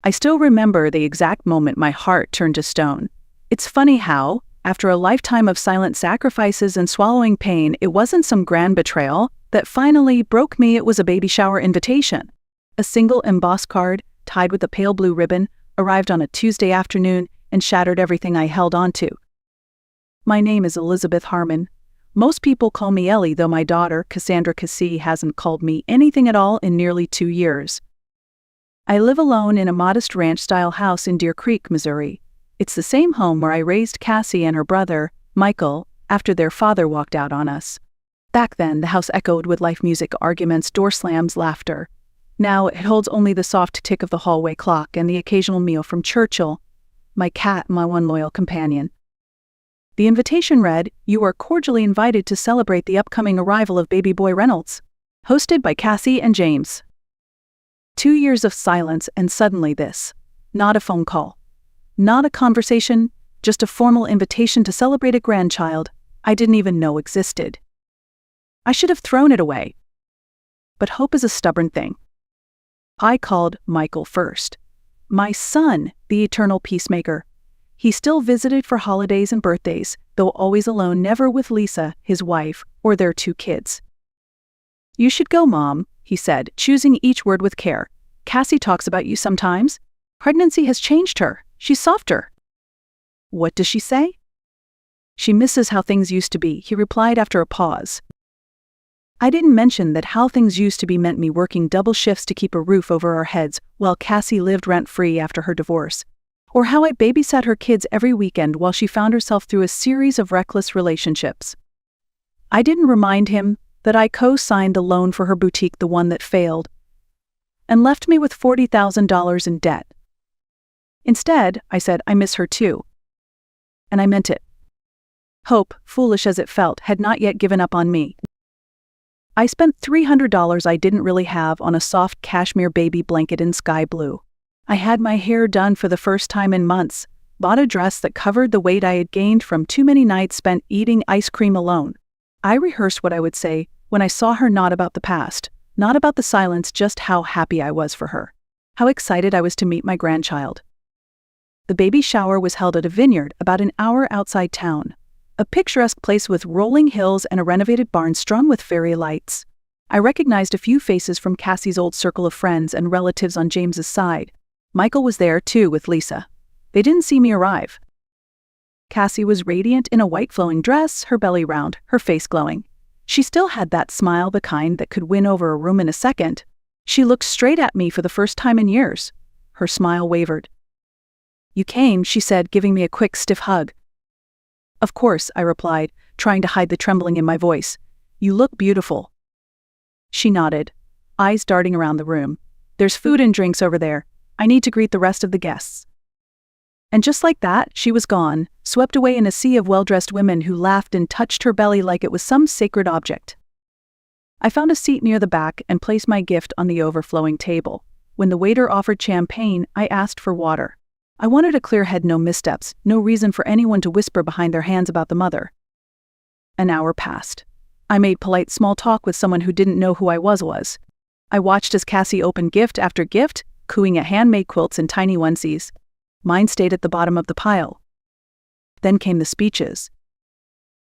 I still remember the exact moment my heart turned to stone. It's funny how, after a lifetime of silent sacrifices and swallowing pain, it wasn't some grand betrayal that finally broke me. It was a baby shower invitation. A single embossed card, tied with a pale blue ribbon, arrived on a Tuesday afternoon and shattered everything I held onto. My name is Elizabeth Harmon. Most people call me Ellie, though my daughter, Cassandra Cassie, hasn't called me anything at all in nearly 2 years. I live alone in a modest ranch-style house in Deer Creek, Missouri. It's the same home where I raised Cassie and her brother, Michael, after their father walked out on us. Back then, the house echoed with life music, arguments, door slams, laughter. Now it holds only the soft tick of the hallway clock and the occasional meow from Churchill, my cat, my one loyal companion. The invitation read, "You are cordially invited to celebrate the upcoming arrival of baby boy Reynolds." Hosted by Cassie and James. 2 years of silence, and suddenly this. Not a phone call. Not a conversation, just a formal invitation to celebrate a grandchild I didn't even know existed. I should have thrown it away. But hope is a stubborn thing. I called Michael first. My son, the eternal peacemaker. He still visited for holidays and birthdays, though always alone, never with Lisa, his wife, or their 2 kids. "You should go, Mom," he said, choosing each word with care. "Cassie talks about you sometimes. Pregnancy has changed her. She's softer." "What does she say?" "She misses how things used to be," he replied after a pause. I didn't mention that how things used to be meant me working double shifts to keep a roof over our heads while Cassie lived rent-free after her divorce, or how I babysat her kids every weekend while she found herself through a series of reckless relationships. I didn't remind him that I co-signed the loan for her boutique, the one that failed, and left me with $40,000 in debt. Instead, I said, "I miss her too." And I meant it. Hope, foolish as it felt, had not yet given up on me. I spent $300 I didn't really have on a soft cashmere baby blanket in sky blue. I had my hair done for the first time in months, bought a dress that covered the weight I had gained from too many nights spent eating ice cream alone. I rehearsed what I would say when I saw her, not about the past, not about the silence, just how happy I was for her, how excited I was to meet my grandchild. The baby shower was held at a vineyard about an hour outside town, a picturesque place with rolling hills and a renovated barn strung with fairy lights. I recognized a few faces from Cassie's old circle of friends and relatives on James's side. Michael was there too with Lisa. They didn't see me arrive. Cassie was radiant in a white flowing dress, her belly round, her face glowing. She still had that smile, the kind that could win over a room in a second. She looked straight at me for the first time in years. Her smile wavered. "You came," she said, giving me a quick, stiff hug. "Of course," I replied, trying to hide the trembling in my voice. "You look beautiful." She nodded, eyes darting around the room. "There's food and drinks over there. I need to greet the rest of the guests." And just like that, she was gone, swept away in a sea of well-dressed women who laughed and touched her belly like it was some sacred object. I found a seat near the back and placed my gift on the overflowing table. When the waiter offered champagne, I asked for water. I wanted a clear head, no missteps, no reason for anyone to whisper behind their hands about the mother. An hour passed. I made polite small talk with someone who didn't know who I was. I watched as Cassie opened gift after gift, cooing at handmade quilts and tiny onesies. Mine stayed at the bottom of the pile. Then came the speeches.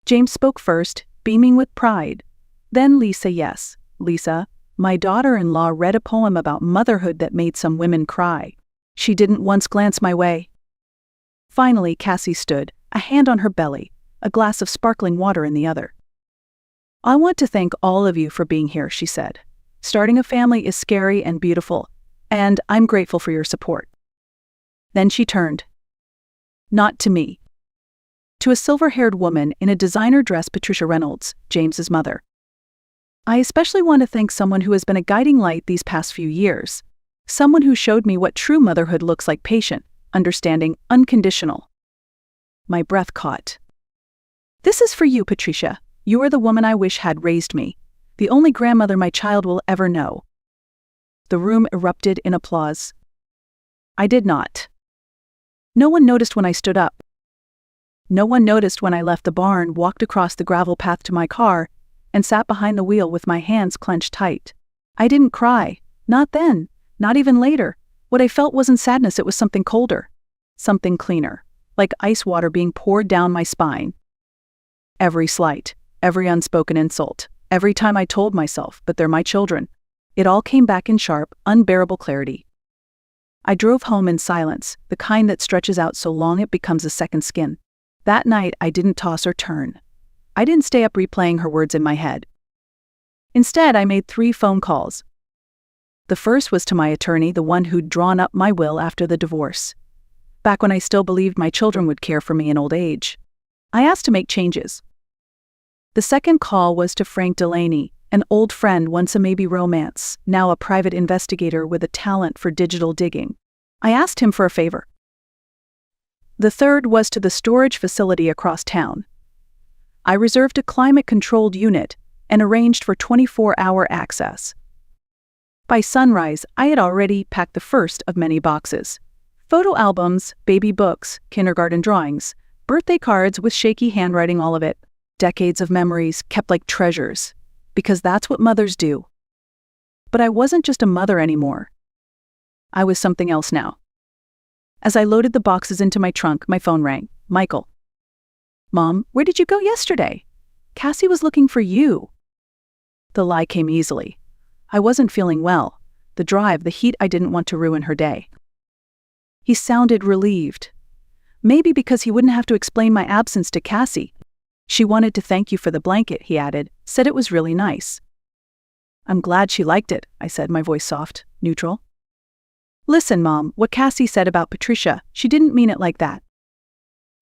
James spoke first, beaming with pride. Then Lisa, yes, Lisa, my daughter-in-law, read a poem about motherhood that made some women cry. She didn't once glance my way. Finally, Cassie stood, a hand on her belly, a glass of sparkling water in the other. "I want to thank all of you for being here," she said. "Starting a family is scary and beautiful, and I'm grateful for your support." Then she turned. Not to me. To a silver-haired woman in a designer dress, Patricia Reynolds, James's mother. "I especially want to thank someone who has been a guiding light these past few years. Someone who showed me what true motherhood looks like: patient, understanding, unconditional." My breath caught. "This is for you, Patricia. You are the woman I wish had raised me, the only grandmother my child will ever know." The room erupted in applause. I did not. No one noticed when I stood up. No one noticed when I left the barn, walked across the gravel path to my car, and sat behind the wheel with my hands clenched tight. I didn't cry, not then, not even later, What I felt wasn't sadness, it was something colder. Something cleaner. Like ice water being poured down my spine. Every slight, every unspoken insult, every time I told myself, but they're my children, it all came back in sharp, unbearable clarity. I drove home in silence, the kind that stretches out so long it becomes a second skin. That night, I didn't toss or turn. I didn't stay up replaying her words in my head. Instead, I made 3 phone calls. The first was to my attorney, the one who'd drawn up my will after the divorce. Back when I still believed my children would care for me in old age. I asked to make changes. The second call was to Frank Delaney, an old friend, once a maybe romance, now a private investigator with a talent for digital digging. I asked him for a favor. The third was to the storage facility across town. I reserved a climate-controlled unit and arranged for 24-hour access. By sunrise, I had already packed the first of many boxes. Photo albums, baby books, kindergarten drawings, birthday cards with shaky handwriting, all of it. Decades of memories kept like treasures, because that's what mothers do. But I wasn't just a mother anymore. I was something else now. As I loaded the boxes into my trunk, my phone rang. Michael. Mom, where did you go yesterday? Cassie was looking for you. The lie came easily. I wasn't feeling well. The drive, the heat, I didn't want to ruin her day. He sounded relieved. Maybe because he wouldn't have to explain my absence to Cassie. She wanted to thank you for the blanket, he added, said it was really nice. I'm glad she liked it, I said, my voice soft, neutral. Listen, Mom, what Cassie said about Patricia, she didn't mean it like that.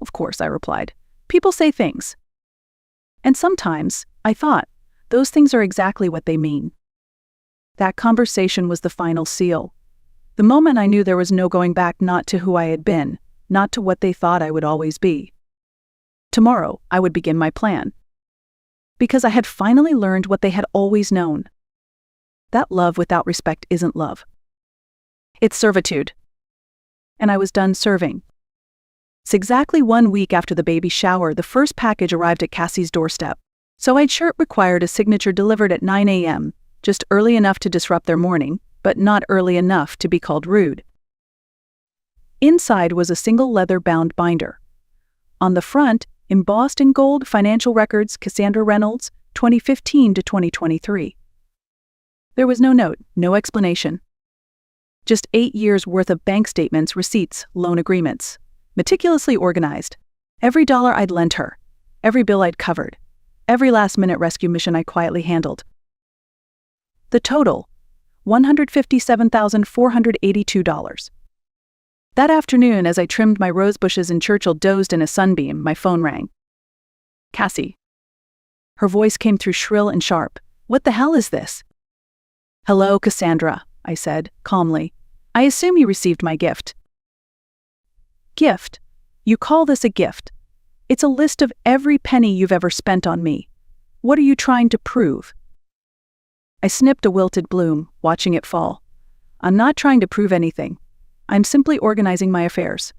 Of course, I replied. People say things. And sometimes, I thought, those things are exactly what they mean. That conversation was the final seal. The moment I knew there was no going back, not to who I had been, not to what they thought I would always be. Tomorrow, I would begin my plan. Because I had finally learned what they had always known. That love without respect isn't love. It's servitude. And I was done serving. It's exactly 1 week after the baby shower, the first package arrived at Cassie's doorstep. So I'd sure it required a signature delivered at 9 a.m., just early enough to disrupt their morning, but not early enough to be called rude. Inside was a single leather-bound binder. On the front, embossed in gold, financial records, Cassandra Reynolds, 2015 to 2023. There was no note, no explanation. Just 8 years' worth of bank statements, receipts, loan agreements. Meticulously organized. Every dollar I'd lent her. Every bill I'd covered. Every last-minute rescue mission I quietly handled. The total, $157,482. That afternoon, as I trimmed my rose bushes in Churchill, dozed in a sunbeam, my phone rang. Cassie. Her voice came through shrill and sharp. What the hell is this? Hello, Cassandra, I said, calmly. I assume you received my gift. Gift? You call this a gift? It's a list of every penny you've ever spent on me. What are you trying to prove? I snipped a wilted bloom, watching it fall. I'm not trying to prove anything. I'm simply organizing my affairs.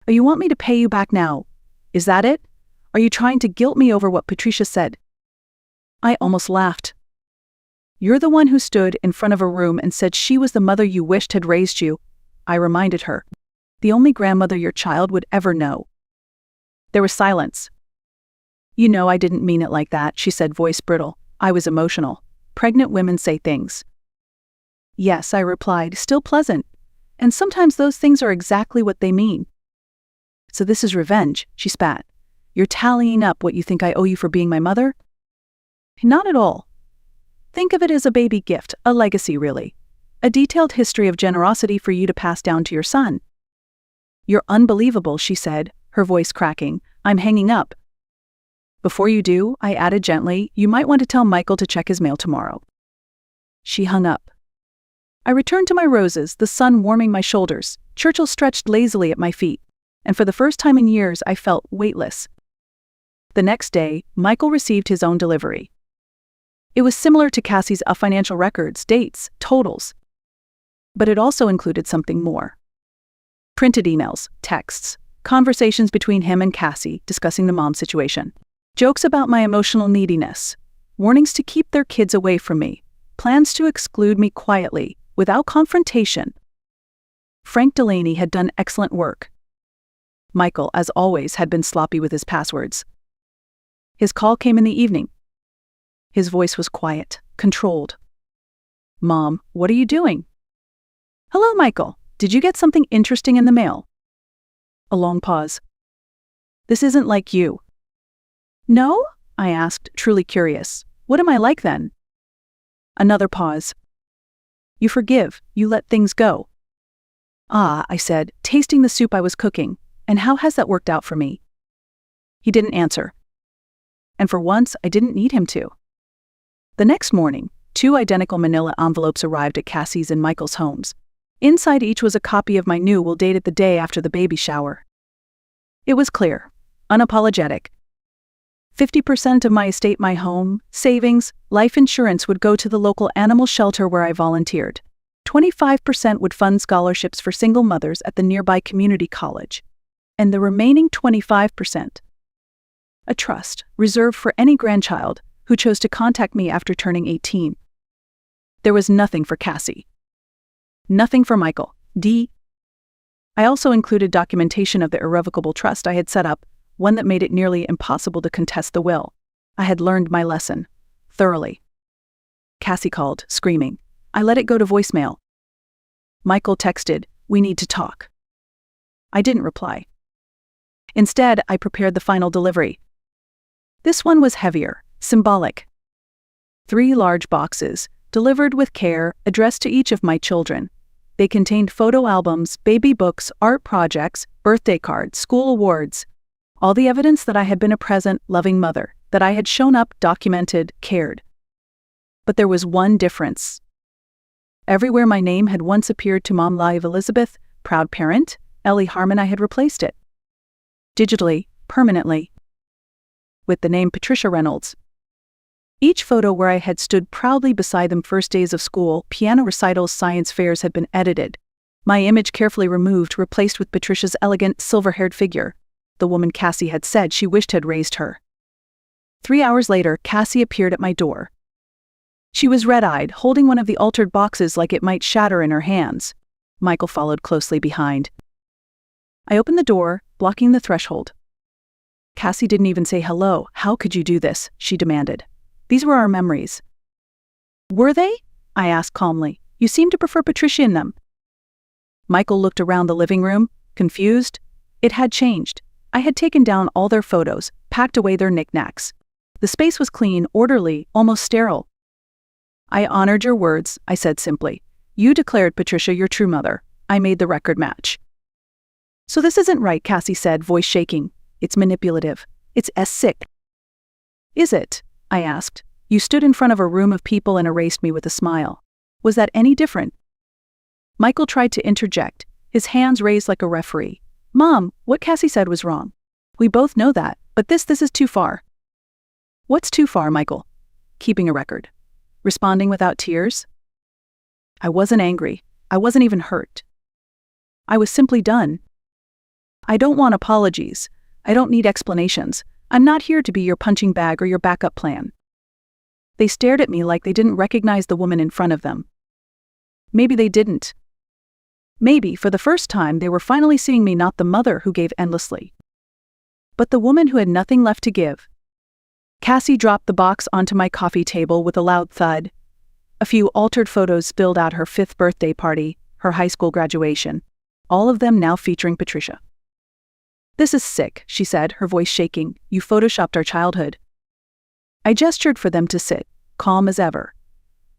Oh, you want me to pay you back now? Is that it? Are you trying to guilt me over what Patricia said? I almost laughed. You're the one who stood in front of a room and said she was the mother you wished had raised you, I reminded her. The only grandmother your child would ever know. There was silence. You know I didn't mean it like that, she said, voice brittle. I was emotional. Pregnant women say things. Yes, I replied, still pleasant. And sometimes those things are exactly what they mean. So this is revenge, she spat. You're tallying up what you think I owe you for being my mother? Not at all. Think of it as a baby gift, a legacy really. A detailed history of generosity for you to pass down to your son. You're unbelievable, she said, her voice cracking. I'm hanging up. Before you do, I added gently, you might want to tell Michael to check his mail tomorrow. She hung up. I returned to my roses, the sun warming my shoulders. Churchill stretched lazily at my feet, and for the first time in years I felt weightless. The next day, Michael received his own delivery. It was similar to Cassie's financial records, dates, totals. But it also included something more. Printed emails, texts, conversations between him and Cassie discussing the mom situation. Jokes about my emotional neediness. Warnings to keep their kids away from me. Plans to exclude me quietly, without confrontation. Frank Delaney had done excellent work. Michael, as always, had been sloppy with his passwords. His call came in the evening. His voice was quiet, controlled. "Mom, what are you doing?" "Hello, Michael. Did you get something interesting in the mail?" A long pause. "This isn't like you." "No?" I asked, truly curious. "What am I like then?" Another pause. "You forgive, you let things go." "Ah," I said, tasting the soup I was cooking. "And how has that worked out for me?" He didn't answer. And for once, I didn't need him to. The next morning, 2 identical manila envelopes arrived at Cassie's and Michael's homes. Inside each was a copy of my new will dated the day after the baby shower. It was clear, unapologetic. 50% of my estate, my home, savings, life insurance would go to the local animal shelter where I volunteered. 25% would fund scholarships for single mothers at the nearby community college. And the remaining 25%, a trust reserved for any grandchild who chose to contact me after turning 18. There was nothing for Cassie. Nothing for Michael. I also included documentation of the irrevocable trust I had set up, one that made it nearly impossible to contest the will. I had learned my lesson. Thoroughly. Cassie called, screaming. I let it go to voicemail. Michael texted, "We need to talk." I didn't reply. Instead, I prepared the final delivery. This one was heavier, symbolic. 3 large boxes, delivered with care, addressed to each of my children. They contained photo albums, baby books, art projects, birthday cards, school awards. All the evidence that I had been a present, loving mother, that I had shown up, documented, cared. But there was one difference. Everywhere my name had once appeared to Mom Live Elizabeth, proud parent, Ellie Harmon, I had replaced it. Digitally, permanently. With the name Patricia Reynolds. Each photo where I had stood proudly beside them first days of school, piano recitals, science fairs had been edited. My image carefully removed, replaced with Patricia's elegant, silver-haired figure, the woman Cassie had said she wished had raised her. 3 hours later, Cassie appeared at my door. She was red-eyed, holding one of the altered boxes like it might shatter in her hands. Michael followed closely behind. I opened the door, blocking the threshold. Cassie didn't even say hello. "How could you do this?" she demanded. "These were our memories." "Were they?" I asked calmly. "You seem to prefer Patricia in them." Michael looked around the living room, confused. It had changed. I had taken down all their photos, packed away their knickknacks. The space was clean, orderly, almost sterile. "I honored your words," I said simply. "You declared Patricia your true mother. I made the record match." "So this isn't right," Cassie said, voice shaking. "It's manipulative. It's sick." "Is it?" I asked. "You stood in front of a room of people and erased me with a smile. Was that any different?" Michael tried to interject, his hands raised like a referee. "Mom, what Cassie said was wrong. We both know that, but this is too far." "What's too far, Michael?" "Keeping a record. Responding without tears." I wasn't angry. I wasn't even hurt. I was simply done. "I don't want apologies. I don't need explanations. I'm not here to be your punching bag or your backup plan." They stared at me like they didn't recognize the woman in front of them. Maybe they didn't. Maybe, for the first time, they were finally seeing me not the mother who gave endlessly, but the woman who had nothing left to give. Cassie dropped the box onto my coffee table with a loud thud. A few altered photos spilled out her 5th birthday party, her high school graduation, all of them now featuring Patricia. "This is sick," she said, her voice shaking. "You photoshopped our childhood." I gestured for them to sit, calm as ever.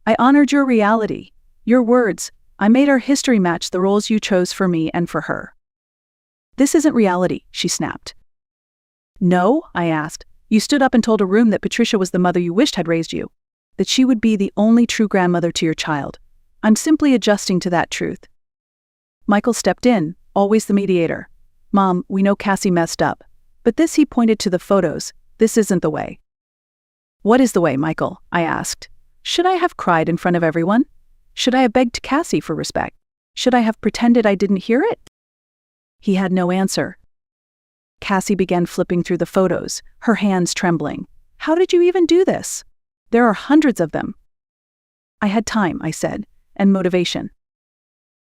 "I honored your reality, your words. I made our history match the roles you chose for me and for her." "This isn't reality," she snapped. "No?" I asked. "You stood up and told a room that Patricia was the mother you wished had raised you, that she would be the only true grandmother to your child. I'm simply adjusting to that truth." Michael stepped in, always the mediator. "Mom, we know Cassie messed up, but this," he pointed to the photos, "this isn't the way." "What is the way, Michael?" I asked. Should I have cried in front of everyone? Should I have begged Cassie for respect? Should I have pretended I didn't hear it? He had no answer. Cassie began flipping through the photos, her hands trembling. "How did you even do this? There are hundreds of them." "I had time," I said, "and motivation."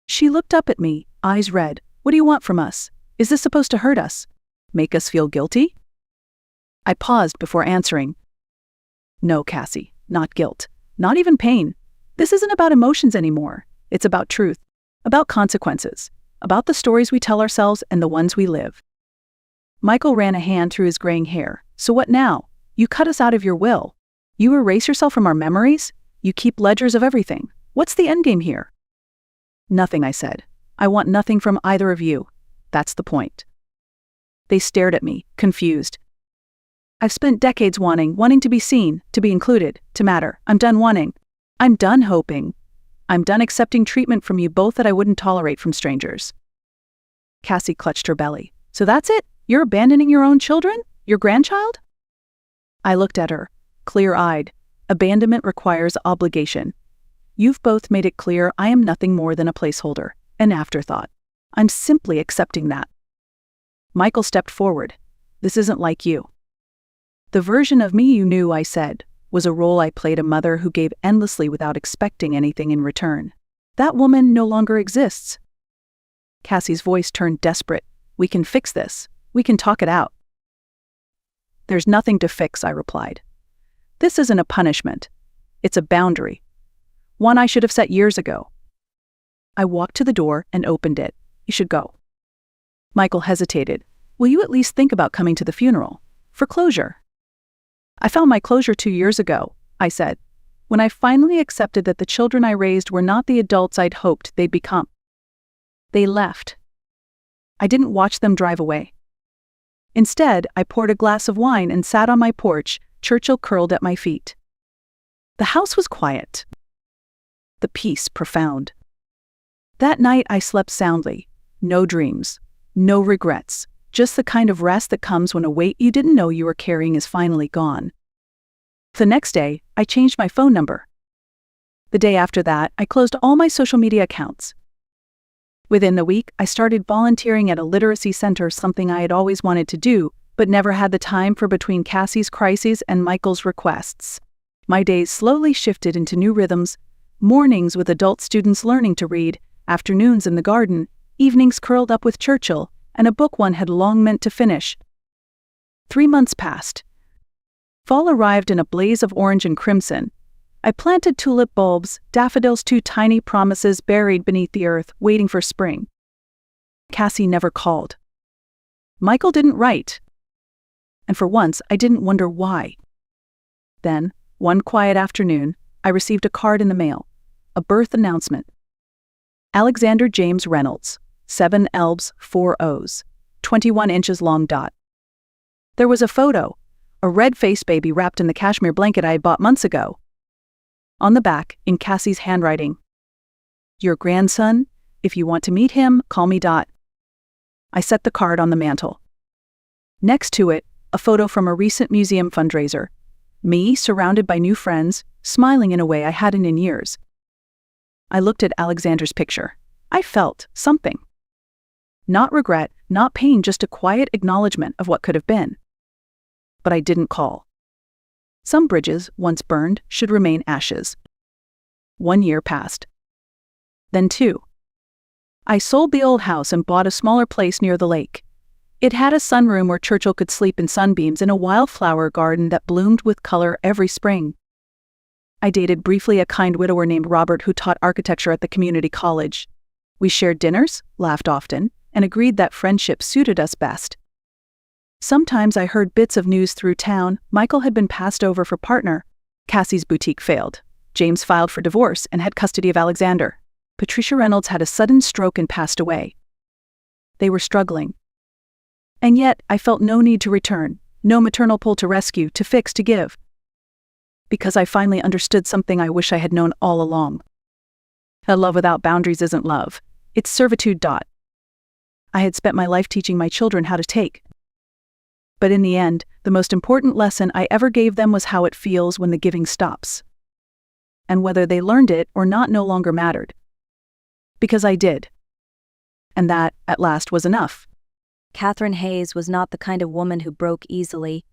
She looked up at me, eyes red. What do you want from us? Is this supposed to hurt us? Make us feel guilty? I paused before answering. No, Cassie, not guilt. Not even pain. This isn't about emotions anymore. It's about truth. About consequences. About the stories we tell ourselves and the ones we live. Michael ran a hand through his graying hair. So what now? You cut us out of your will. You erase yourself from our memories? You keep ledgers of everything. What's the endgame here? Nothing, I said. I want nothing from either of you. That's the point. They stared at me, confused. I've spent decades wanting to be seen, to be included, to matter. I'm done wanting. I'm done hoping. I'm done accepting treatment from you both that I wouldn't tolerate from strangers. Cassie clutched her belly. So that's it? You're abandoning your own children? Your grandchild? I looked at her, clear-eyed. Abandonment requires obligation. You've both made it clear I am nothing more than a placeholder, an afterthought. I'm simply accepting that. Michael stepped forward. This isn't like you. The version of me you knew, I said, was a role I played, a mother who gave endlessly without expecting anything in return. That woman no longer exists. Cassie's voice turned desperate. We can fix this. We can talk it out. There's nothing to fix, I replied. This isn't a punishment. It's a boundary. One I should have set years ago. I walked to the door and opened it. You should go. Michael hesitated. Will you at least think about coming to the funeral? For closure. I found my closure 2 years ago, I said, when I finally accepted that the children I raised were not the adults I'd hoped they'd become. They left. I didn't watch them drive away. Instead, I poured a glass of wine and sat on my porch, Churchill curled at my feet. The house was quiet. The peace profound. That night I slept soundly. No dreams. No regrets. Just the kind of rest that comes when a weight you didn't know you were carrying is finally gone. The next day, I changed my phone number. The day after that, I closed all my social media accounts. Within the week, I started volunteering at a literacy center, something I had always wanted to do, but never had the time for between Cassie's crises and Michael's requests. My days slowly shifted into new rhythms, mornings with adult students learning to read, afternoons in the garden, evenings curled up with Churchill, and a book one had long meant to finish. 3 months passed. Fall arrived in a blaze of orange and crimson. I planted tulip bulbs, daffodils, 2 tiny promises buried beneath the earth, waiting for spring. Cassie never called. Michael didn't write. And for once, I didn't wonder why. Then, one quiet afternoon, I received a card in the mail. A birth announcement. Alexander James Reynolds, 7 L's, 4 O's, 21 inches long. There was a photo, a red-faced baby wrapped in the cashmere blanket I had bought months ago. On the back, in Cassie's handwriting, your grandson, if you want to meet him, call me. I set the card on the mantel. Next to it, a photo from a recent museum fundraiser. Me, surrounded by new friends, smiling in a way I hadn't in years. I looked at Alexander's picture. I felt something. Not regret, not pain, just a quiet acknowledgement of what could have been. But I didn't call. Some bridges, once burned, should remain ashes. 1 year passed. Then 2. I sold the old house and bought a smaller place near the lake. It had a sunroom where Churchill could sleep in sunbeams in a wildflower garden that bloomed with color every spring. I dated briefly a kind widower named Robert who taught architecture at the community college. We shared dinners, laughed often, and agreed that friendship suited us best. Sometimes I heard bits of news through town. Michael had been passed over for partner. Cassie's boutique failed. James filed for divorce and had custody of Alexander. Patricia Reynolds had a sudden stroke and passed away. They were struggling. And yet, I felt no need to return, no maternal pull to rescue, to fix, to give. Because I finally understood something I wish I had known all along. A love without boundaries isn't love. It's servitude. I had spent my life teaching my children how to take. But in the end, the most important lesson I ever gave them was how it feels when the giving stops. And whether they learned it or not no longer mattered. Because I did. And that, at last, was enough. Catherine Hayes was not the kind of woman who broke easily.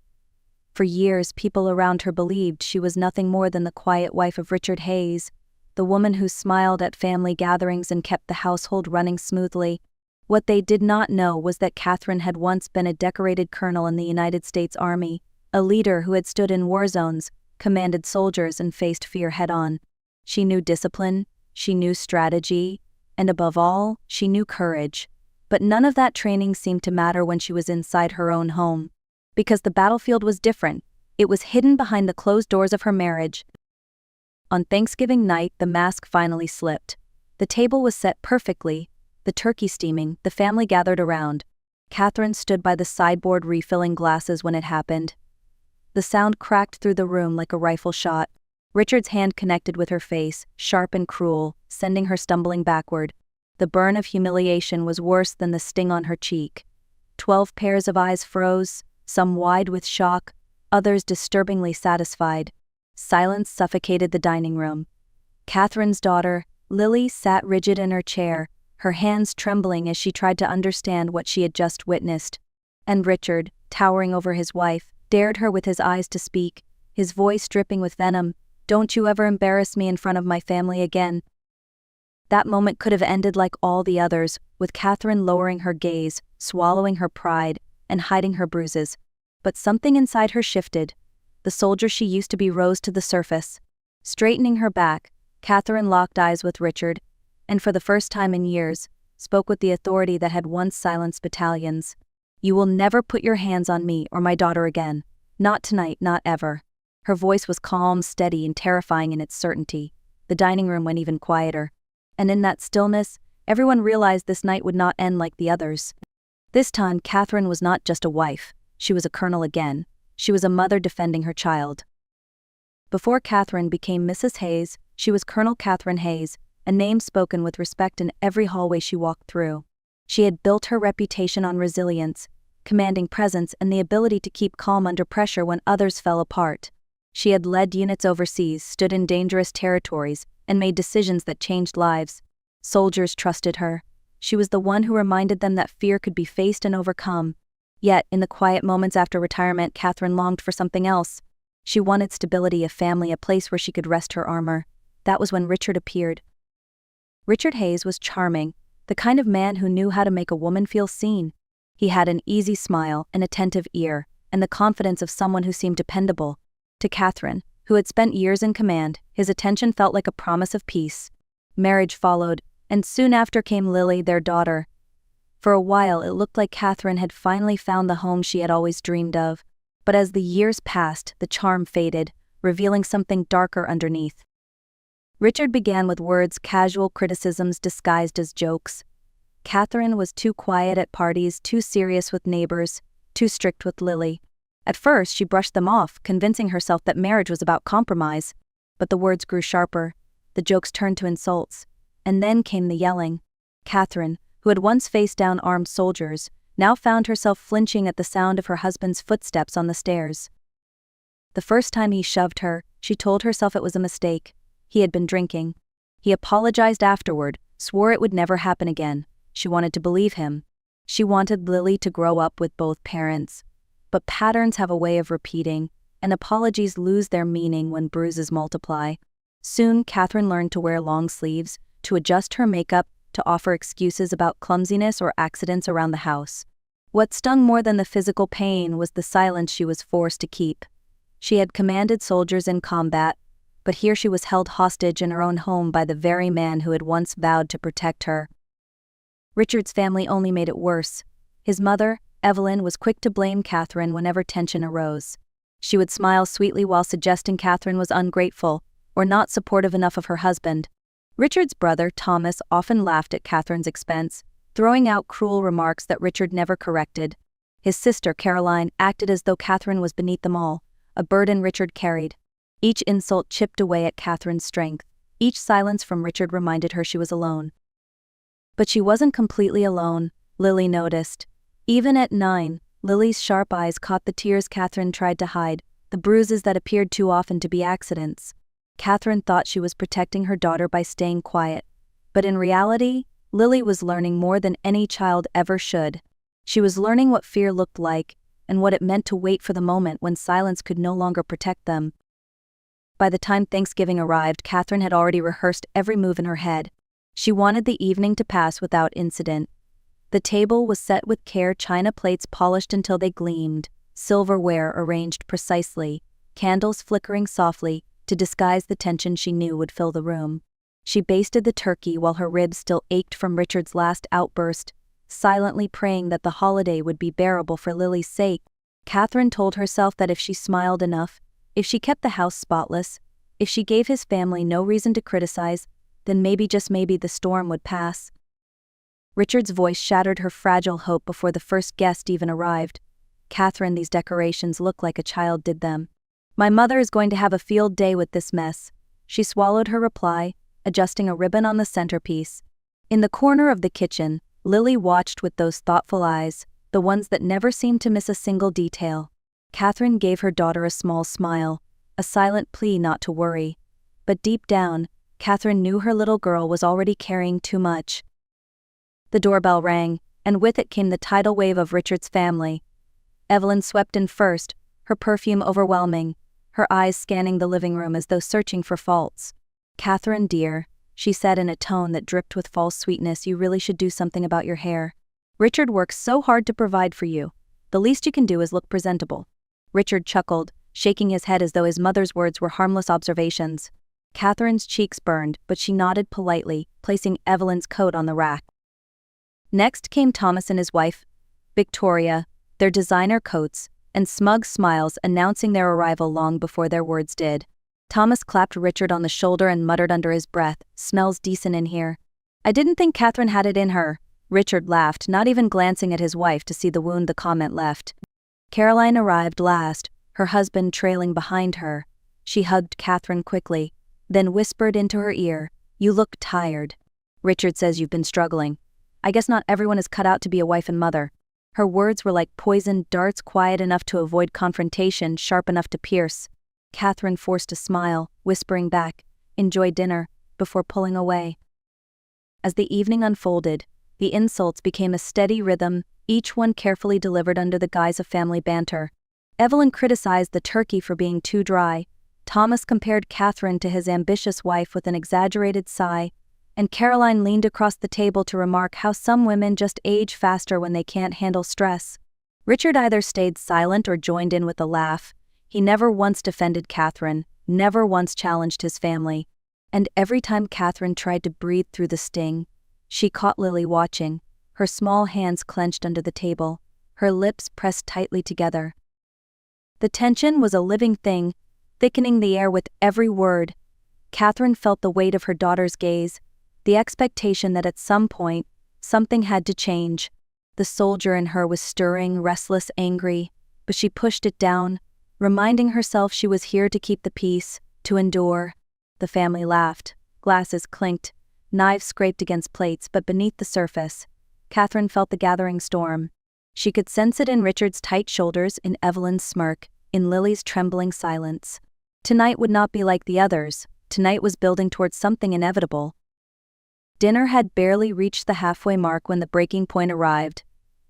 For years, people around her believed she was nothing more than the quiet wife of Richard Hayes, the woman who smiled at family gatherings and kept the household running smoothly. What they did not know was that Catherine had once been a decorated colonel in the United States Army, a leader who had stood in war zones, commanded soldiers, and faced fear head-on. She knew discipline, she knew strategy, and above all, she knew courage. But none of that training seemed to matter when she was inside her own home. Because the battlefield was different. It was hidden behind the closed doors of her marriage. On Thanksgiving night, the mask finally slipped. The table was set perfectly, the turkey steaming, the family gathered around. Catherine stood by the sideboard refilling glasses when it happened. The sound cracked through the room like a rifle shot. Richard's hand connected with her face, sharp and cruel, sending her stumbling backward. The burn of humiliation was worse than the sting on her cheek. 12 pairs of eyes froze, some wide with shock, others disturbingly satisfied. Silence suffocated the dining room. Catherine's daughter, Lily, sat rigid in her chair, her hands trembling as she tried to understand what she had just witnessed. And Richard, towering over his wife, dared her with his eyes to speak, his voice dripping with venom. "Don't you ever embarrass me in front of my family again." That moment could have ended like all the others, with Catherine lowering her gaze, swallowing her pride, and hiding her bruises. But something inside her shifted. The soldier she used to be rose to the surface. Straightening her back, Catherine locked eyes with Richard, and for the first time in years, spoke with the authority that had once silenced battalions. "You will never put your hands on me or my daughter again. Not tonight, not ever." Her voice was calm, steady, and terrifying in its certainty. The dining room went even quieter. And in that stillness, everyone realized this night would not end like the others. This time, Catherine was not just a wife. She was a colonel again. She was a mother defending her child. Before Catherine became Mrs. Hayes, she was Colonel Catherine Hayes, a name spoken with respect in every hallway she walked through. She had built her reputation on resilience, commanding presence, and the ability to keep calm under pressure when others fell apart. She had led units overseas, stood in dangerous territories, and made decisions that changed lives. Soldiers trusted her. She was the one who reminded them that fear could be faced and overcome. Yet, in the quiet moments after retirement, Catherine longed for something else. She wanted stability, a family, a place where she could rest her armor. That was when Richard appeared. Richard Hayes was charming, the kind of man who knew how to make a woman feel seen. He had an easy smile, an attentive ear, and the confidence of someone who seemed dependable. To Catherine, who had spent years in command, his attention felt like a promise of peace. Marriage followed, and soon after came Lily, their daughter. For a while it looked like Catherine had finally found the home she had always dreamed of. But as the years passed, the charm faded, revealing something darker underneath. Richard began with words, casual criticisms disguised as jokes. Catherine was too quiet at parties, too serious with neighbors, too strict with Lily. At first she brushed them off, convincing herself that marriage was about compromise. But the words grew sharper, the jokes turned to insults, and then came the yelling. Catherine, who had once faced down armed soldiers, now found herself flinching at the sound of her husband's footsteps on the stairs. The first time he shoved her, she told herself it was a mistake. He had been drinking. He apologized afterward, swore it would never happen again. She wanted to believe him. She wanted Lily to grow up with both parents. But patterns have a way of repeating, and apologies lose their meaning when bruises multiply. Soon, Catherine learned to wear long sleeves, to adjust her makeup, to offer excuses about clumsiness or accidents around the house. What stung more than the physical pain was the silence she was forced to keep. She had commanded soldiers in combat, but here she was held hostage in her own home by the very man who had once vowed to protect her. Richard's family only made it worse. His mother, Evelyn, was quick to blame Catherine whenever tension arose. She would smile sweetly while suggesting Catherine was ungrateful or not supportive enough of her husband. Richard's brother, Thomas, often laughed at Catherine's expense, throwing out cruel remarks that Richard never corrected. His sister, Caroline, acted as though Catherine was beneath them all, a burden Richard carried. Each insult chipped away at Catherine's strength. Each silence from Richard reminded her she was alone. But she wasn't completely alone, Lily noticed. Even at 9, Lily's sharp eyes caught the tears Catherine tried to hide, the bruises that appeared too often to be accidents. Catherine thought she was protecting her daughter by staying quiet. But in reality, Lily was learning more than any child ever should. She was learning what fear looked like, and what it meant to wait for the moment when silence could no longer protect them. By the time Thanksgiving arrived, Catherine had already rehearsed every move in her head. She wanted the evening to pass without incident. The table was set with care, china plates polished until they gleamed, silverware arranged precisely, candles flickering softly to disguise the tension she knew would fill the room. She basted the turkey while her ribs still ached from Richard's last outburst, silently praying that the holiday would be bearable for Lily's sake. Catherine told herself that if she smiled enough, if she kept the house spotless, if she gave his family no reason to criticize, then maybe, just maybe, the storm would pass. Richard's voice shattered her fragile hope before the first guest even arrived. "Catherine, these decorations look like a child did them. My mother is going to have a field day with this mess." She swallowed her reply, adjusting a ribbon on the centerpiece. In the corner of the kitchen, Lily watched with those thoughtful eyes, the ones that never seemed to miss a single detail. Catherine gave her daughter a small smile, a silent plea not to worry. But deep down, Catherine knew her little girl was already carrying too much. The doorbell rang, and with it came the tidal wave of Richard's family. Evelyn swept in first, her perfume overwhelming, her eyes scanning the living room as though searching for faults. "Catherine, dear," she said in a tone that dripped with false sweetness, "you really should do something about your hair. Richard works so hard to provide for you. The least you can do is look presentable." Richard chuckled, shaking his head as though his mother's words were harmless observations. Catherine's cheeks burned, but she nodded politely, placing Evelyn's coat on the rack. Next came Thomas and his wife, Victoria, their designer coats, and smug smiles announcing their arrival long before their words did. Thomas clapped Richard on the shoulder and muttered under his breath, "Smells decent in here." "I didn't think Catherine had it in her." Richard laughed, not even glancing at his wife to see the wound the comment left. Caroline arrived last, her husband trailing behind her. She hugged Catherine quickly, then whispered into her ear, "You look tired. Richard says you've been struggling. I guess not everyone is cut out to be a wife and mother." Her words were like poisoned darts, quiet enough to avoid confrontation, sharp enough to pierce. Catherine forced a smile, whispering back, "Enjoy dinner," before pulling away. As the evening unfolded, the insults became a steady rhythm, each one carefully delivered under the guise of family banter. Evelyn criticized the turkey for being too dry, Thomas compared Catherine to his ambitious wife with an exaggerated sigh, and Caroline leaned across the table to remark how some women just age faster when they can't handle stress. Richard either stayed silent or joined in with a laugh. He never once defended Catherine, never once challenged his family. And every time Catherine tried to breathe through the sting, she caught Lily watching, her small hands clenched under the table, her lips pressed tightly together. The tension was a living thing, thickening the air with every word. Catherine felt the weight of her daughter's gaze, the expectation that at some point, something had to change. The soldier in her was stirring, restless, angry, but she pushed it down, reminding herself she was here to keep the peace, to endure. The family laughed, glasses clinked, knives scraped against plates, but beneath the surface, Catherine felt the gathering storm. She could sense it in Richard's tight shoulders, in Evelyn's smirk, in Lily's trembling silence. Tonight would not be like the others. Tonight was building towards something inevitable. Dinner had barely reached the halfway mark when the breaking point arrived.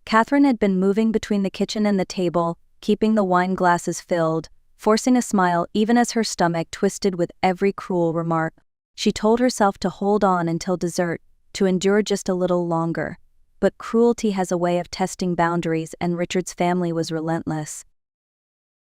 Catherine had been moving between the kitchen and the table, keeping the wine glasses filled, forcing a smile even as her stomach twisted with every cruel remark. She told herself to hold on until dessert, to endure just a little longer. But cruelty has a way of testing boundaries, and Richard's family was relentless.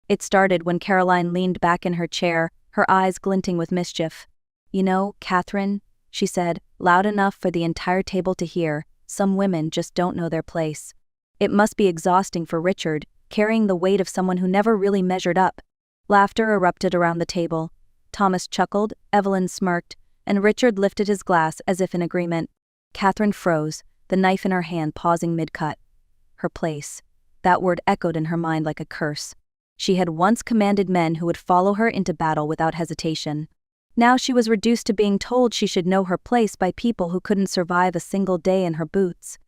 It started when Caroline leaned back in her chair, her eyes glinting with mischief. "You know, Catherine," she said, loud enough for the entire table to hear, "some women just don't know their place. It must be exhausting for Richard, carrying the weight of someone who never really measured up." Laughter erupted around the table. Thomas chuckled, Evelyn smirked, and Richard lifted his glass as if in agreement. Catherine froze, the knife in her hand pausing mid-cut. Her place. That word echoed in her mind like a curse. She had once commanded men who would follow her into battle without hesitation. Now she was reduced to being told she should know her place by people who couldn't survive a single day in her boots.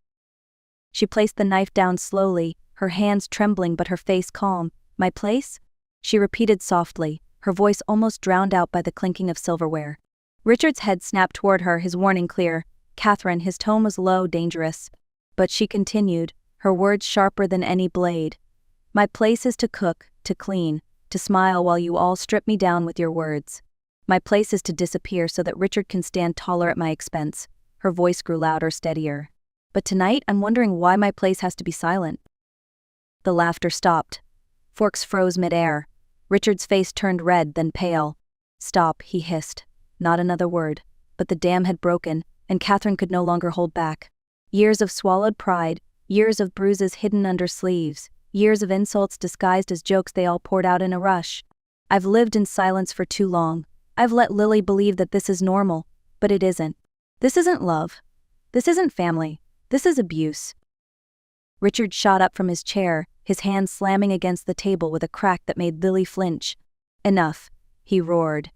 She placed the knife down slowly, her hands trembling but her face calm. "My place?" she repeated softly, her voice almost drowned out by the clinking of silverware. Richard's head snapped toward her, his warning clear. "Catherine," his tone was low, dangerous. But she continued, her words sharper than any blade. "My place is to cook, to clean, to smile while you all strip me down with your words." My place is to disappear so that Richard can stand taller at my expense. Her voice grew louder, steadier. But tonight, I'm wondering why my place has to be silent. The laughter stopped. Forks froze midair. Richard's face turned red, then pale. Stop, he hissed. Not another word. But the dam had broken, and Catherine could no longer hold back. Years of swallowed pride, years of bruises hidden under sleeves, years of insults disguised as jokes, they all poured out in a rush. I've lived in silence for too long. I've let Lily believe that this is normal, but it isn't. This isn't love. This isn't family. This is abuse. Richard shot up from his chair, his hand slamming against the table with a crack that made Lily flinch. Enough, he roared.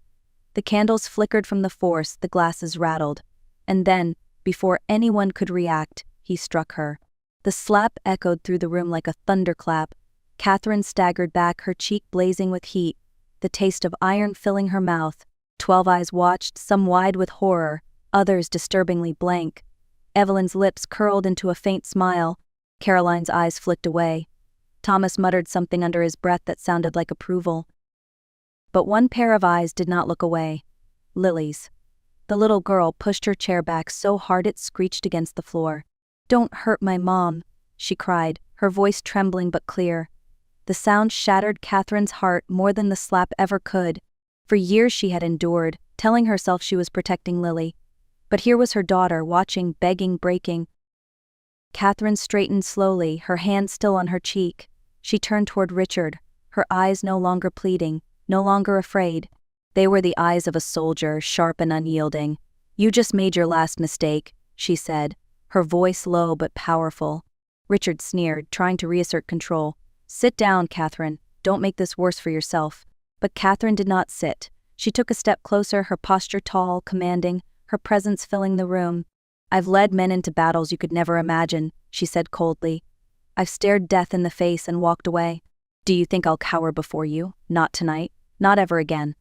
The candles flickered from the force, the glasses rattled. And then, before anyone could react, he struck her. The slap echoed through the room like a thunderclap. Catherine staggered back, her cheek blazing with heat, the taste of iron filling her mouth. 12 eyes watched, some wide with horror, others disturbingly blank. Evelyn's lips curled into a faint smile. Caroline's eyes flicked away. Thomas muttered something under his breath that sounded like approval. But one pair of eyes did not look away. Lily's. The little girl pushed her chair back so hard it screeched against the floor. "Don't hurt my mom," she cried, her voice trembling but clear. The sound shattered Catherine's heart more than the slap ever could. For years she had endured, telling herself she was protecting Lily. But here was her daughter, watching, begging, breaking. Catherine straightened slowly, her hand still on her cheek. She turned toward Richard, her eyes no longer pleading, no longer afraid. They were the eyes of a soldier, sharp and unyielding. "You just made your last mistake," she said, her voice low but powerful. Richard sneered, trying to reassert control. "Sit down, Catherine. Don't make this worse for yourself." But Catherine did not sit. She took a step closer, her posture tall, commanding, her presence filling the room. "I've led men into battles you could never imagine," she said coldly. "I've stared death in the face and walked away. Do you think I'll cower before you? Not tonight. Not ever again."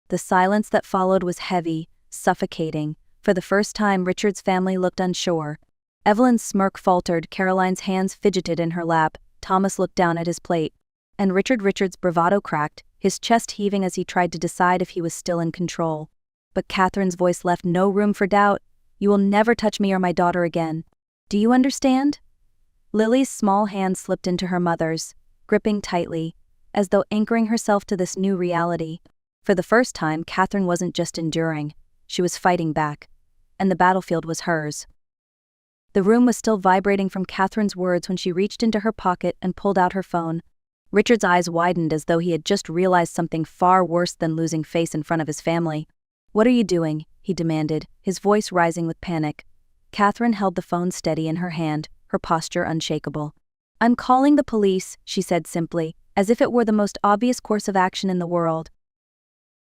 The silence that followed was heavy, suffocating. For the first time, Richard's family looked unsure. Evelyn's smirk faltered, Caroline's hands fidgeted in her lap, Thomas looked down at his plate. And Richard's bravado cracked, his chest heaving as he tried to decide if he was still in control. But Catherine's voice left no room for doubt. "You will never touch me or my daughter again. Do you understand?" Lily's small hand slipped into her mother's, gripping tightly, as though anchoring herself to this new reality. For the first time, Catherine wasn't just enduring, she was fighting back. And the battlefield was hers. The room was still vibrating from Catherine's words when she reached into her pocket and pulled out her phone. Richard's eyes widened as though he had just realized something far worse than losing face in front of his family. "What are you doing?" he demanded, his voice rising with panic. Catherine held the phone steady in her hand, her posture unshakable. "I'm calling the police," she said simply, as if it were the most obvious course of action in the world.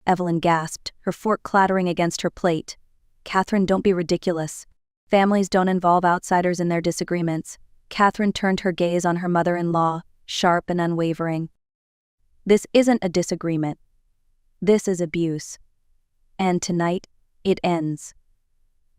Evelyn gasped, her fork clattering against her plate. "Catherine, don't be ridiculous. Families don't involve outsiders in their disagreements." Catherine turned her gaze on her mother-in-law, sharp and unwavering. "This isn't a disagreement. This is abuse. And tonight, it ends."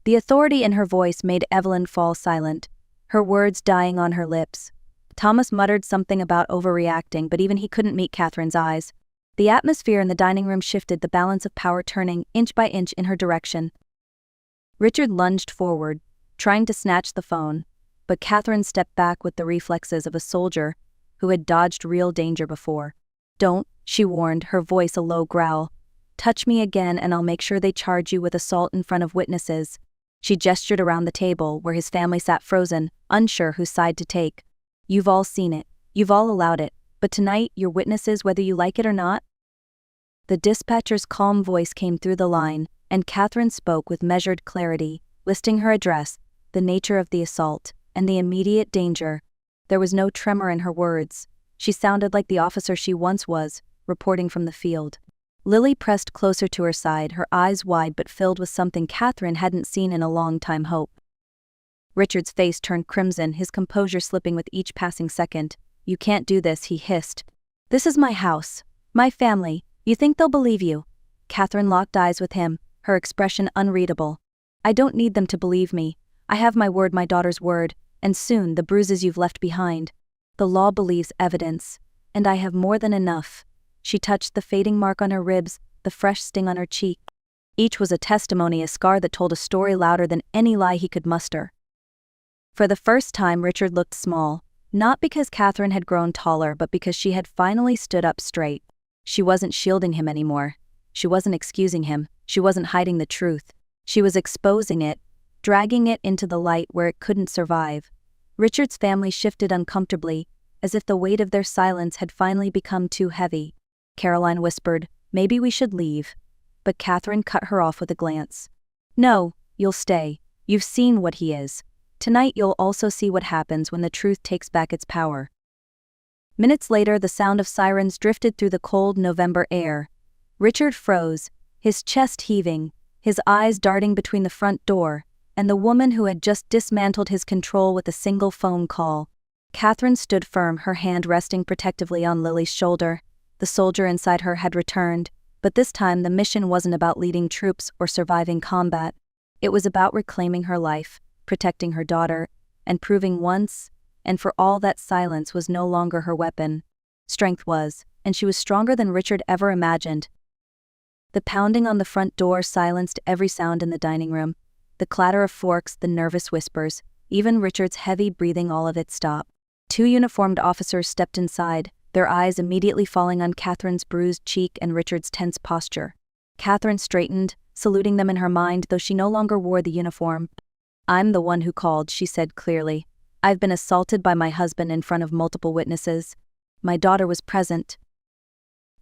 The authority in her voice made Evelyn fall silent, her words dying on her lips. Thomas muttered something about overreacting, but even he couldn't meet Catherine's eyes. The atmosphere in the dining room shifted, the balance of power turning inch by inch in her direction. Richard lunged forward, trying to snatch the phone, but Catherine stepped back with the reflexes of a soldier who had dodged real danger before. "Don't," she warned, her voice a low growl. "Touch me again and I'll make sure they charge you with assault in front of witnesses." She gestured around the table where his family sat frozen, unsure whose side to take. "You've all seen it. You've all allowed it. But tonight, you're witnesses whether you like it or not." The dispatcher's calm voice came through the line, and Catherine spoke with measured clarity, listing her address, the nature of the assault, and the immediate danger. There was no tremor in her words. She sounded like the officer she once was, reporting from the field. Lily pressed closer to her side, her eyes wide but filled with something Catherine hadn't seen in a long time: hope. Richard's face turned crimson, his composure slipping with each passing second. "You can't do this," he hissed. "This is my house. My family. You think they'll believe you?" Catherine locked eyes with him, her expression unreadable. "I don't need them to believe me. I have my word, my daughter's word, and soon the bruises you've left behind. The law believes evidence, and I have more than enough." She touched the fading mark on her ribs, the fresh sting on her cheek. Each was a testimony, a scar that told a story louder than any lie he could muster. For the first time, Richard looked small, not because Catherine had grown taller, but because she had finally stood up straight. She wasn't shielding him anymore. She wasn't excusing him. She wasn't hiding the truth. She was exposing it, dragging it into the light where it couldn't survive. Richard's family shifted uncomfortably, as if the weight of their silence had finally become too heavy. Caroline whispered, "Maybe we should leave." But Catherine cut her off with a glance. "No, you'll stay. You've seen what he is. Tonight you'll also see what happens when the truth takes back its power." Minutes later, the sound of sirens drifted through the cold November air. Richard froze, his chest heaving, his eyes darting between the front door and the woman who had just dismantled his control with a single phone call. Catherine stood firm, her hand resting protectively on Lily's shoulder. The soldier inside her had returned, but this time the mission wasn't about leading troops or surviving combat. It was about reclaiming her life, protecting her daughter, and proving once and for all that silence was no longer her weapon. Strength was, and she was stronger than Richard ever imagined. The pounding on the front door silenced every sound in the dining room. The clatter of forks, the nervous whispers, even Richard's heavy breathing, all of it stopped. 2 uniformed officers stepped inside, their eyes immediately falling on Catherine's bruised cheek and Richard's tense posture. Catherine straightened, saluting them in her mind, though she no longer wore the uniform. "I'm the one who called," she said clearly. "I've been assaulted by my husband in front of multiple witnesses. My daughter was present."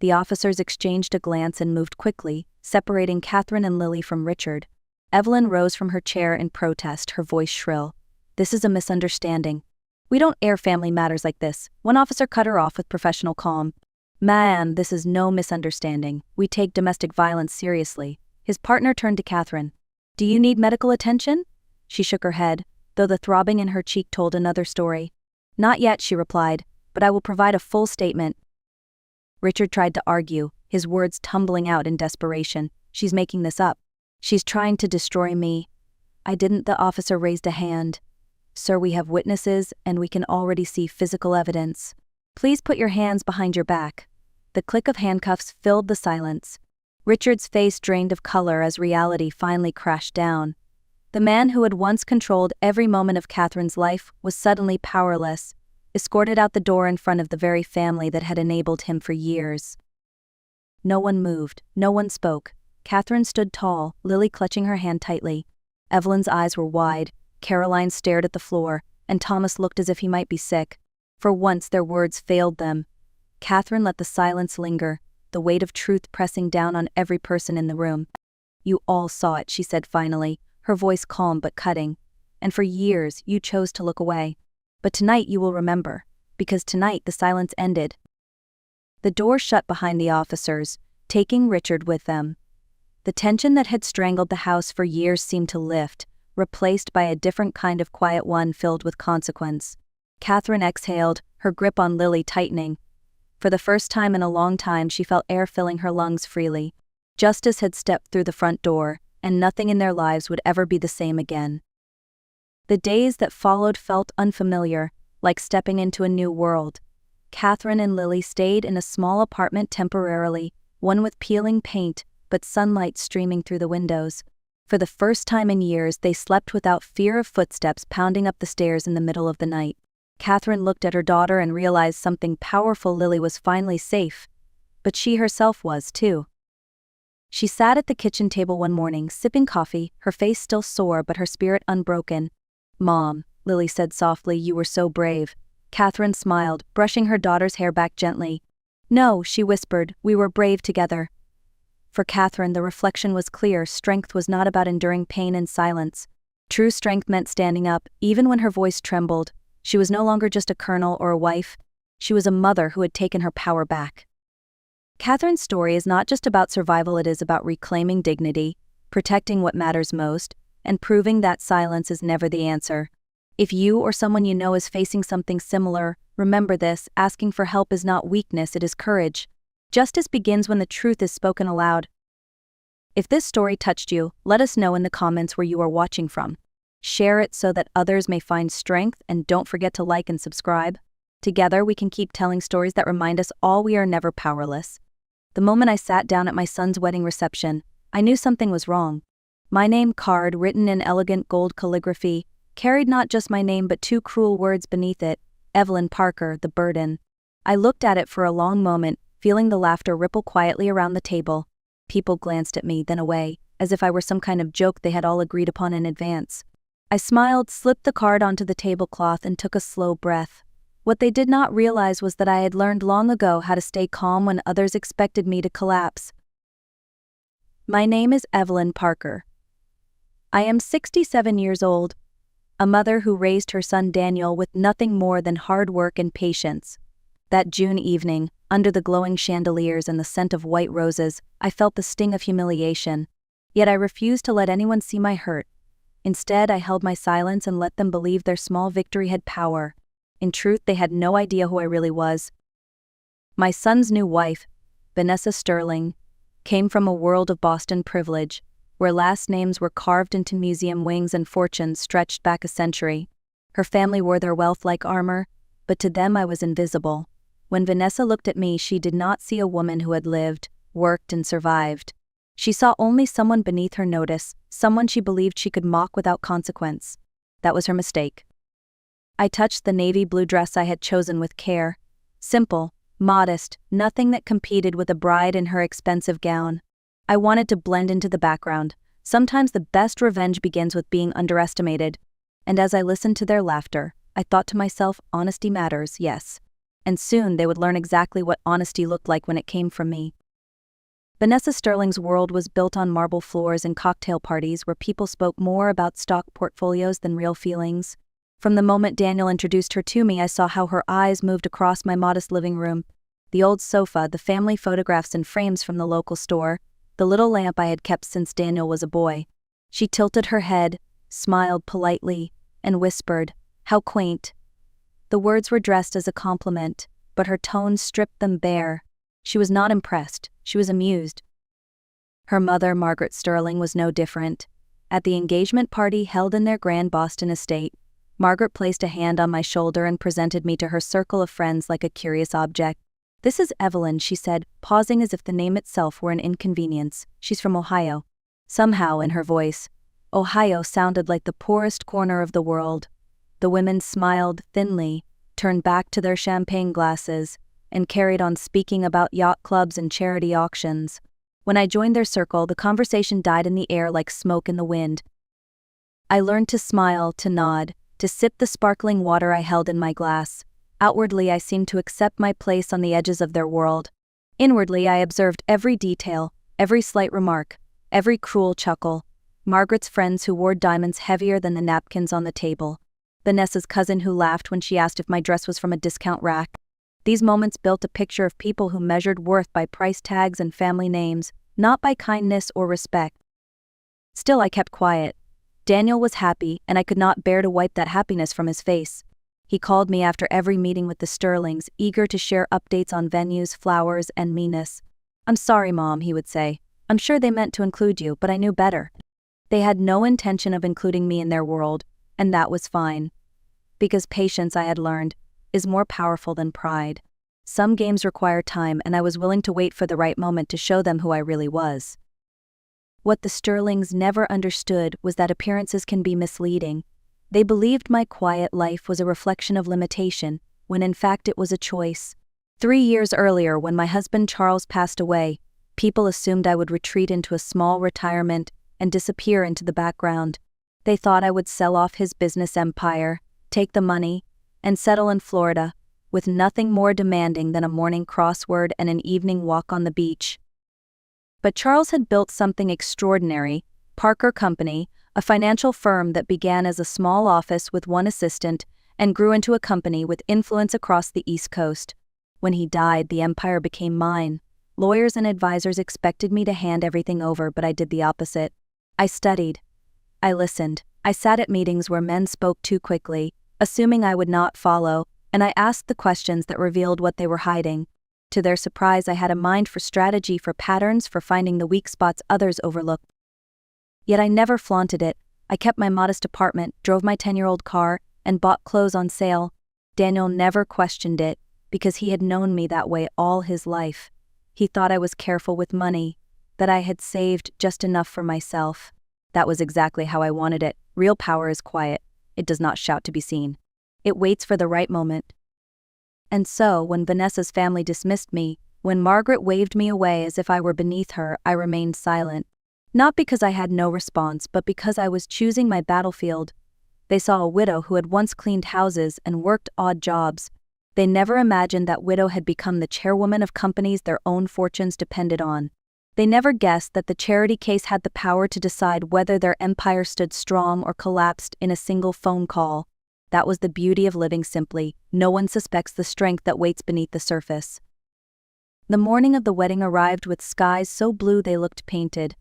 The officers exchanged a glance and moved quickly, separating Catherine and Lily from Richard. Evelyn rose from her chair in protest, her voice shrill. "This is a misunderstanding. We don't air family matters like this." One officer cut her off with professional calm. "Man, this is no misunderstanding. We take domestic violence seriously." His partner turned to Catherine. "Do you need medical attention?" She shook her head, though the throbbing in her cheek told another story. "Not yet," she replied, "but I will provide a full statement." Richard tried to argue, his words tumbling out in desperation. "She's making this up. She's trying to destroy me." "I didn't." The officer raised a hand. "Sir, we have witnesses, and we can already see physical evidence. Please put your hands behind your back." The click of handcuffs filled the silence. Richard's face drained of color as reality finally crashed down. The man who had once controlled every moment of Catherine's life was suddenly powerless, escorted out the door in front of the very family that had enabled him for years. No one moved, no one spoke. Catherine stood tall, Lily clutching her hand tightly. Evelyn's eyes were wide, Caroline stared at the floor, and Thomas looked as if he might be sick. For once their words failed them. Catherine let the silence linger, the weight of truth pressing down on every person in the room. "You all saw it," she said finally, her voice calm but cutting. "And for years you chose to look away. But tonight you will remember, because tonight the silence ended." The door shut behind the officers, taking Richard with them. The tension that had strangled the house for years seemed to lift, replaced by a different kind of quiet one filled with consequence. Catherine exhaled, her grip on Lily tightening. For the first time in a long time she felt air filling her lungs freely. Justice had stepped through the front door, and nothing in their lives would ever be the same again. The days that followed felt unfamiliar, like stepping into a new world. Catherine and Lily stayed in a small apartment temporarily, one with peeling paint, but sunlight streaming through the windows. For the first time in years, they slept without fear of footsteps pounding up the stairs in the middle of the night. Catherine looked at her daughter and realized something powerful. Lily was finally safe, but she herself was too. She sat at the kitchen table one morning, sipping coffee, her face still sore but her spirit unbroken. "Mom," Lily said softly, "you were so brave." Catherine smiled, brushing her daughter's hair back gently. "No," she whispered, "we were brave together." For Catherine, the reflection was clear. Strength was not about enduring pain in silence. True strength meant standing up, even when her voice trembled. She was no longer just a colonel or a wife. She was a mother who had taken her power back. Catherine's story is not just about survival, it is about reclaiming dignity, protecting what matters most, and proving that silence is never the answer. If you or someone you know is facing something similar, remember this: asking for help is not weakness, it is courage. Justice begins when the truth is spoken aloud. If this story touched you, let us know in the comments where you are watching from. Share it so that others may find strength, and don't forget to like and subscribe. Together we can keep telling stories that remind us all we are never powerless. The moment I sat down at my son's wedding reception, I knew something was wrong. My name card, written in elegant gold calligraphy, carried not just my name but two cruel words beneath it: Evelyn Parker, the burden. I looked at it for a long moment, feeling the laughter ripple quietly around the table. People glanced at me, then away, as if I were some kind of joke they had all agreed upon in advance. I smiled, slipped the card onto the tablecloth, and took a slow breath. What they did not realize was that I had learned long ago how to stay calm when others expected me to collapse. My name is Evelyn Parker. I am 67 years old, a mother who raised her son Daniel with nothing more than hard work and patience. That June evening, under the glowing chandeliers and the scent of white roses, I felt the sting of humiliation. Yet I refused to let anyone see my hurt. Instead, I held my silence and let them believe their small victory had power. In truth, they had no idea who I really was. My son's new wife, Vanessa Sterling, came from a world of Boston privilege, where last names were carved into museum wings and fortunes stretched back a century. Her family wore their wealth like armor, but to them I was invisible. When Vanessa looked at me, she did not see a woman who had lived, worked, and survived. She saw only someone beneath her notice, someone she believed she could mock without consequence. That was her mistake. I touched the navy blue dress I had chosen with care. Simple, modest, nothing that competed with a bride in her expensive gown. I wanted to blend into the background. Sometimes the best revenge begins with being underestimated. And as I listened to their laughter, I thought to myself, honesty matters, yes. And soon they would learn exactly what honesty looked like when it came from me. Vanessa Sterling's world was built on marble floors and cocktail parties where people spoke more about stock portfolios than real feelings. From the moment Daniel introduced her to me, I saw how her eyes moved across my modest living room. The old sofa, the family photographs and frames from the local store, the little lamp I had kept since Daniel was a boy. She tilted her head, smiled politely, and whispered, "How quaint." The words were dressed as a compliment, but her tone stripped them bare. She was not impressed, she was amused. Her mother, Margaret Sterling, was no different. At the engagement party held in their grand Boston estate, Margaret placed a hand on my shoulder and presented me to her circle of friends like a curious object. "This is Evelyn," she said, pausing as if the name itself were an inconvenience. "She's from Ohio." Somehow, in her voice, Ohio sounded like the poorest corner of the world. The women smiled thinly, turned back to their champagne glasses, and carried on speaking about yacht clubs and charity auctions. When I joined their circle, the conversation died in the air like smoke in the wind. I learned to smile, to nod, to sip the sparkling water I held in my glass. Outwardly, I seemed to accept my place on the edges of their world. Inwardly, I observed every detail, every slight remark, every cruel chuckle. Margaret's friends who wore diamonds heavier than the napkins on the table. Vanessa's cousin who laughed when she asked if my dress was from a discount rack. These moments built a picture of people who measured worth by price tags and family names, not by kindness or respect. Still, I kept quiet. Daniel was happy, and I could not bear to wipe that happiness from his face. He called me after every meeting with the Sterlings, eager to share updates on venues, flowers, and meanness. "I'm sorry, Mom," he would say. "I'm sure they meant to include you, but I knew better." They had no intention of including me in their world, and that was fine. Because patience, I had learned, is more powerful than pride. Some games require time, and I was willing to wait for the right moment to show them who I really was. What the Sterlings never understood was that appearances can be misleading. They believed my quiet life was a reflection of limitation, when in fact it was a choice. 3 years earlier, when my husband Charles passed away, people assumed I would retreat into a small retirement and disappear into the background. They thought I would sell off his business empire, take the money, and settle in Florida, with nothing more demanding than a morning crossword and an evening walk on the beach. But Charles had built something extraordinary: Parker Company, a financial firm that began as a small office with one assistant and grew into a company with influence across the East Coast. When he died, the empire became mine. Lawyers and advisors expected me to hand everything over, but I did the opposite. I studied. I listened. I sat at meetings where men spoke too quickly, assuming I would not follow, and I asked the questions that revealed what they were hiding. To their surprise, I had a mind for strategy, for patterns, for finding the weak spots others overlooked. Yet I never flaunted it. I kept my modest apartment, drove my 10-year-old car, and bought clothes on sale. Daniel never questioned it, because he had known me that way all his life. He thought I was careful with money, that I had saved just enough for myself. That was exactly how I wanted it. Real power is quiet. It does not shout to be seen. It waits for the right moment. And so, when Vanessa's family dismissed me, when Margaret waved me away as if I were beneath her, I remained silent. Not because I had no response, but because I was choosing my battlefield. They saw a widow who had once cleaned houses and worked odd jobs. They never imagined that widow had become the chairwoman of companies their own fortunes depended on. They never guessed that the charity case had the power to decide whether their empire stood strong or collapsed in a single phone call. That was the beauty of living simply. No one suspects the strength that waits beneath the surface. The morning of the wedding arrived with skies so blue they looked painted.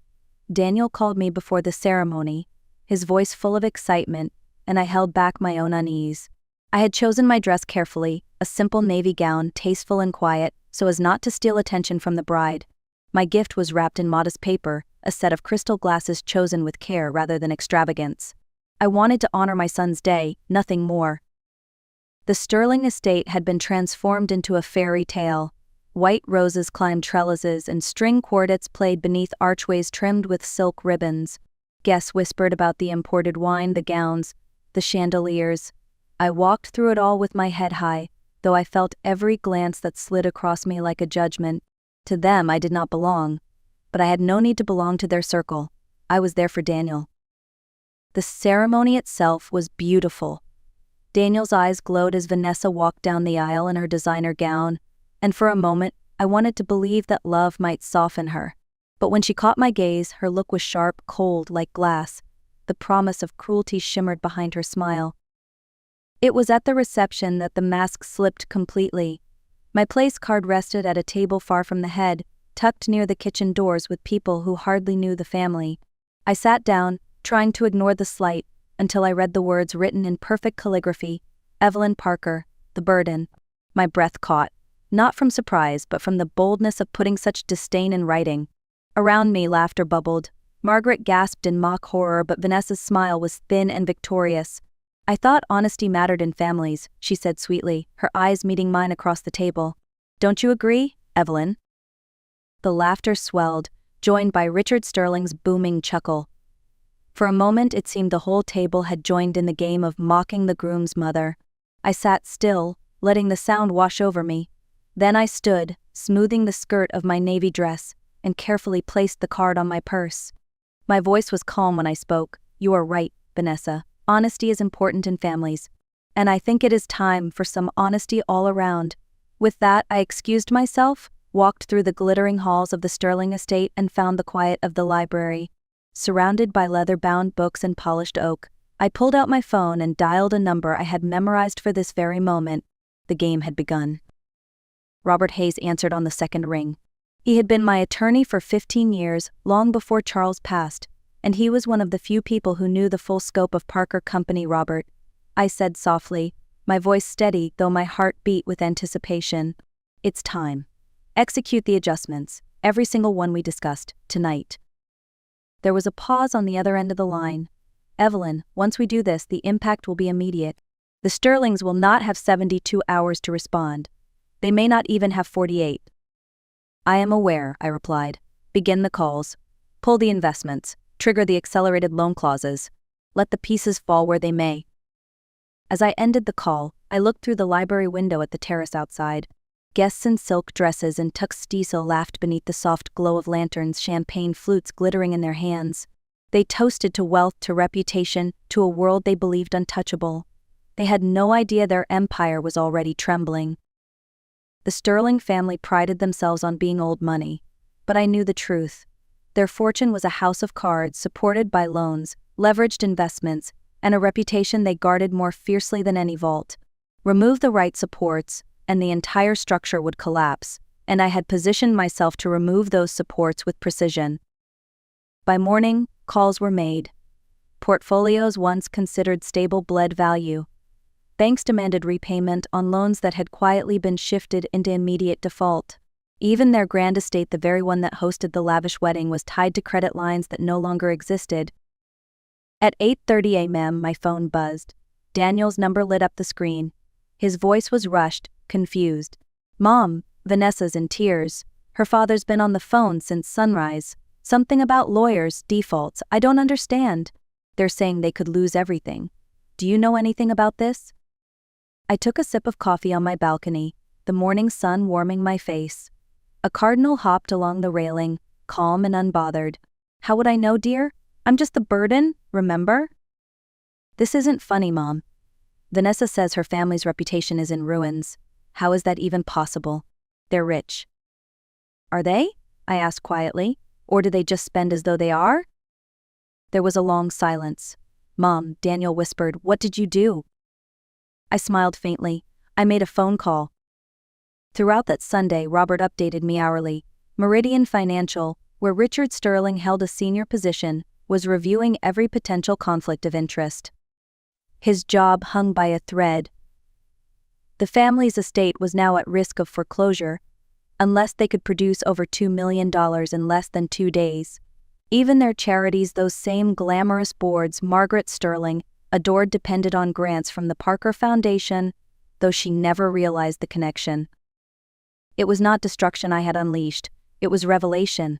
Daniel called me before the ceremony, his voice full of excitement, and I held back my own unease. I had chosen my dress carefully, a simple navy gown, tasteful and quiet, so as not to steal attention from the bride. My gift was wrapped in modest paper, a set of crystal glasses chosen with care rather than extravagance. I wanted to honor my son's day, nothing more. The Sterling estate had been transformed into a fairy tale. White roses climbed trellises and string quartets played beneath archways trimmed with silk ribbons. Guests whispered about the imported wine, the gowns, the chandeliers. I walked through it all with my head high, though I felt every glance that slid across me like a judgment. To them I did not belong, but I had no need to belong to their circle. I was there for Daniel. The ceremony itself was beautiful. Daniel's eyes glowed as Vanessa walked down the aisle in her designer gown, and for a moment I wanted to believe that love might soften her. But when she caught my gaze, her look was sharp, cold, like glass. The promise of cruelty shimmered behind her smile. It was at the reception that the mask slipped completely. My place card rested at a table far from the head, tucked near the kitchen doors with people who hardly knew the family. I sat down, trying to ignore the slight, until I read the words written in perfect calligraphy, Evelyn Parker, The Burden. My breath caught, not from surprise but from the boldness of putting such disdain in writing. Around me laughter bubbled. Margaret gasped in mock horror, but Vanessa's smile was thin and victorious. I thought honesty mattered in families, she said sweetly, her eyes meeting mine across the table. Don't you agree, Evelyn? The laughter swelled, joined by Richard Sterling's booming chuckle. For a moment it seemed the whole table had joined in the game of mocking the groom's mother. I sat still, letting the sound wash over me. Then I stood, smoothing the skirt of my navy dress, and carefully placed the card on my purse. My voice was calm when I spoke. You are right, Vanessa. Honesty is important in families, and I think it is time for some honesty all around. With that, I excused myself, walked through the glittering halls of the Sterling estate and found the quiet of the library. Surrounded by leather-bound books and polished oak, I pulled out my phone and dialed a number I had memorized for this very moment. The game had begun. Robert Hayes answered on the second ring. He had been my attorney for 15 years, long before Charles passed, and he was one of the few people who knew the full scope of Parker Company. Robert, I said softly, my voice steady though my heart beat with anticipation. It's time. Execute the adjustments, every single one we discussed, tonight. There was a pause on the other end of the line. Evelyn, once we do this, the impact will be immediate. The Sterlings will not have 72 hours to respond. They may not even have 48. I am aware, I replied. Begin the calls. Pull the investments. Trigger the accelerated loan clauses. Let the pieces fall where they may. As I ended the call, I looked through the library window at the terrace outside. Guests in silk dresses and tuxedo laughed beneath the soft glow of lanterns, champagne flutes glittering in their hands. They toasted to wealth, to reputation, to a world they believed untouchable. They had no idea their empire was already trembling. The Sterling family prided themselves on being old money, but I knew the truth. Their fortune was a house of cards supported by loans, leveraged investments, and a reputation they guarded more fiercely than any vault. Remove the right supports, and the entire structure would collapse, and I had positioned myself to remove those supports with precision. By morning, calls were made. Portfolios once considered stable bled value. Banks demanded repayment on loans that had quietly been shifted into immediate default. Even their grand estate, the very one that hosted the lavish wedding, was tied to credit lines that no longer existed. At 8:30 a.m., my phone buzzed. Daniel's number lit up the screen. His voice was rushed, confused. Mom, Vanessa's in tears. Her father's been on the phone since sunrise. Something about lawyers, defaults, I don't understand. They're saying they could lose everything. Do you know anything about this? I took a sip of coffee on my balcony, the morning sun warming my face. A cardinal hopped along the railing, calm and unbothered. How would I know, dear? I'm just the burden, remember? This isn't funny, Mom. Vanessa says her family's reputation is in ruins. How is that even possible? They're rich. Are they? I asked quietly. Or do they just spend as though they are? There was a long silence. Mom, Daniel whispered, what did you do? I smiled faintly. I made a phone call. Throughout that Sunday, Robert updated me hourly. Meridian Financial, where Richard Sterling held a senior position, was reviewing every potential conflict of interest. His job hung by a thread. The family's estate was now at risk of foreclosure, unless they could produce over $2 million in less than 2 days. Even their charities, those same glamorous boards Margaret Sterling adored, depended on grants from the Parker Foundation, though she never realized the connection. It was not destruction I had unleashed, it was revelation.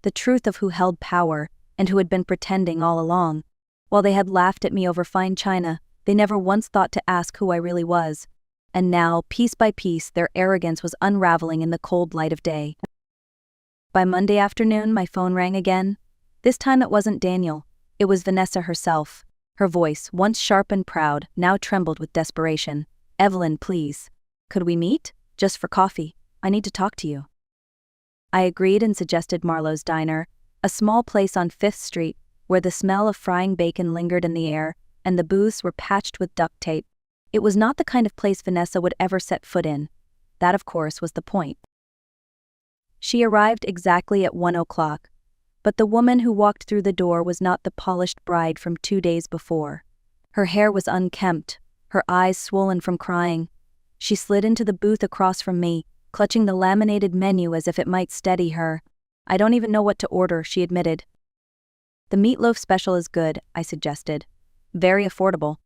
The truth of who held power, and who had been pretending all along. While they had laughed at me over fine china, they never once thought to ask who I really was. And now, piece by piece, their arrogance was unraveling in the cold light of day. By Monday afternoon, my phone rang again. This time it wasn't Daniel. It was Vanessa herself. Her voice, once sharp and proud, now trembled with desperation. Evelyn, please. Could we meet? Just for coffee. I need to talk to you. I agreed and suggested Marlowe's Diner, a small place on 5th Street, where the smell of frying bacon lingered in the air, and the booths were patched with duct tape. It was not the kind of place Vanessa would ever set foot in. That, of course, was the point. She arrived exactly at 1 o'clock, but the woman who walked through the door was not the polished bride from 2 days before. Her hair was unkempt, her eyes swollen from crying. She slid into the booth across from me, clutching the laminated menu as if it might steady her. I don't even know what to order, she admitted. The meatloaf special is good, I suggested. Very affordable.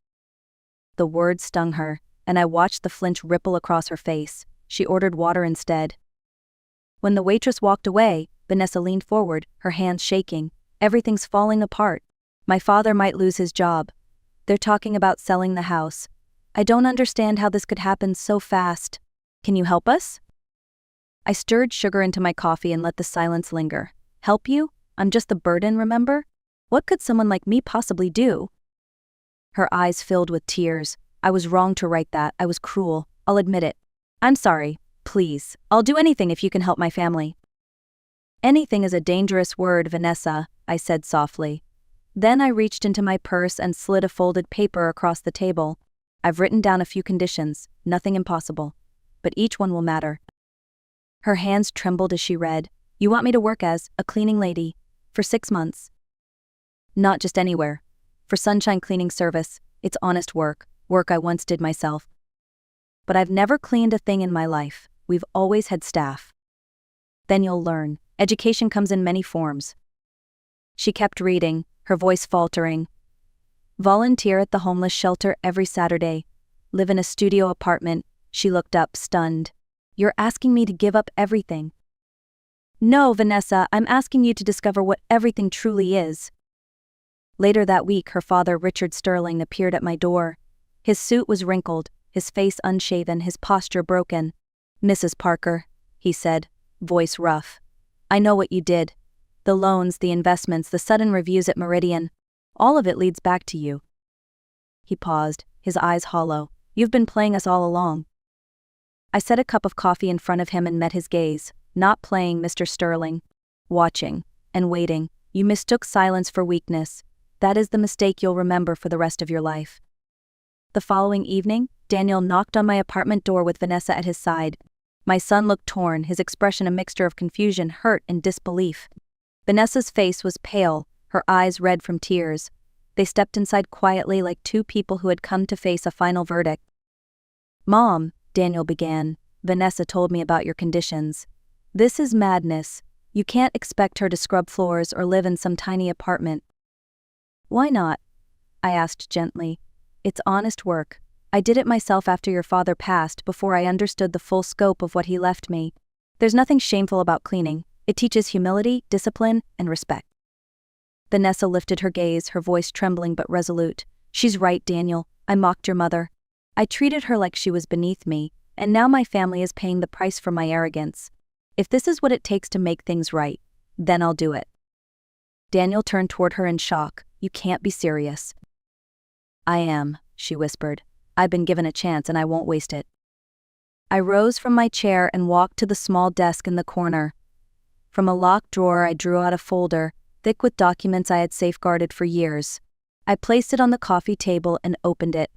The words stung her, and I watched the flinch ripple across her face. She ordered water instead. When the waitress walked away, Vanessa leaned forward, her hands shaking. Everything's falling apart. My father might lose his job. They're talking about selling the house. I don't understand how this could happen so fast. Can you help us? I stirred sugar into my coffee and let the silence linger. Help you? I'm just the burden, remember? What could someone like me possibly do? Her eyes filled with tears. I was wrong to write that. I was cruel. I'll admit it. I'm sorry. Please. I'll do anything if you can help my family. Anything is a dangerous word, Vanessa, I said softly. Then I reached into my purse and slid a folded paper across the table. I've written down a few conditions, nothing impossible. But each one will matter. Her hands trembled as she read. You want me to work as a cleaning lady for 6 months. Not just anywhere. For Sunshine Cleaning Service, it's honest work I once did myself. But I've never cleaned a thing in my life. We've always had staff. Then you'll learn. Education comes in many forms. She kept reading, her voice faltering. Volunteer at the homeless shelter every Saturday. Live in a studio apartment. She looked up, stunned. You're asking me to give up everything. No, Vanessa, I'm asking you to discover what everything truly is. Later that week, her father, Richard Sterling, appeared at my door. His suit was wrinkled, his face unshaven, his posture broken. Mrs. Parker, he said, voice rough. I know what you did. The loans, the investments, the sudden reviews at Meridian. All of it leads back to you. He paused, his eyes hollow. You've been playing us all along. I set a cup of coffee in front of him and met his gaze. Not playing, Mr. Sterling. Watching and waiting. You mistook silence for weakness. That is the mistake you'll remember for the rest of your life. The following evening, Daniel knocked on my apartment door with Vanessa at his side. My son looked torn, his expression a mixture of confusion, hurt, and disbelief. Vanessa's face was pale, her eyes red from tears. They stepped inside quietly like two people who had come to face a final verdict. Mom, Daniel began, Vanessa told me about your conditions. This is madness. You can't expect her to scrub floors or live in some tiny apartment. Why not? I asked gently. It's honest work. I did it myself after your father passed, before I understood the full scope of what he left me. There's nothing shameful about cleaning. It teaches humility, discipline, and respect. Vanessa lifted her gaze, her voice trembling but resolute. She's right, Daniel. I mocked your mother. I treated her like she was beneath me, and now my family is paying the price for my arrogance. If this is what it takes to make things right, then I'll do it. Daniel turned toward her in shock. You can't be serious. I am, she whispered. I've been given a chance and I won't waste it. I rose from my chair and walked to the small desk in the corner. From a locked drawer I drew out a folder, thick with documents I had safeguarded for years. I placed it on the coffee table and opened it.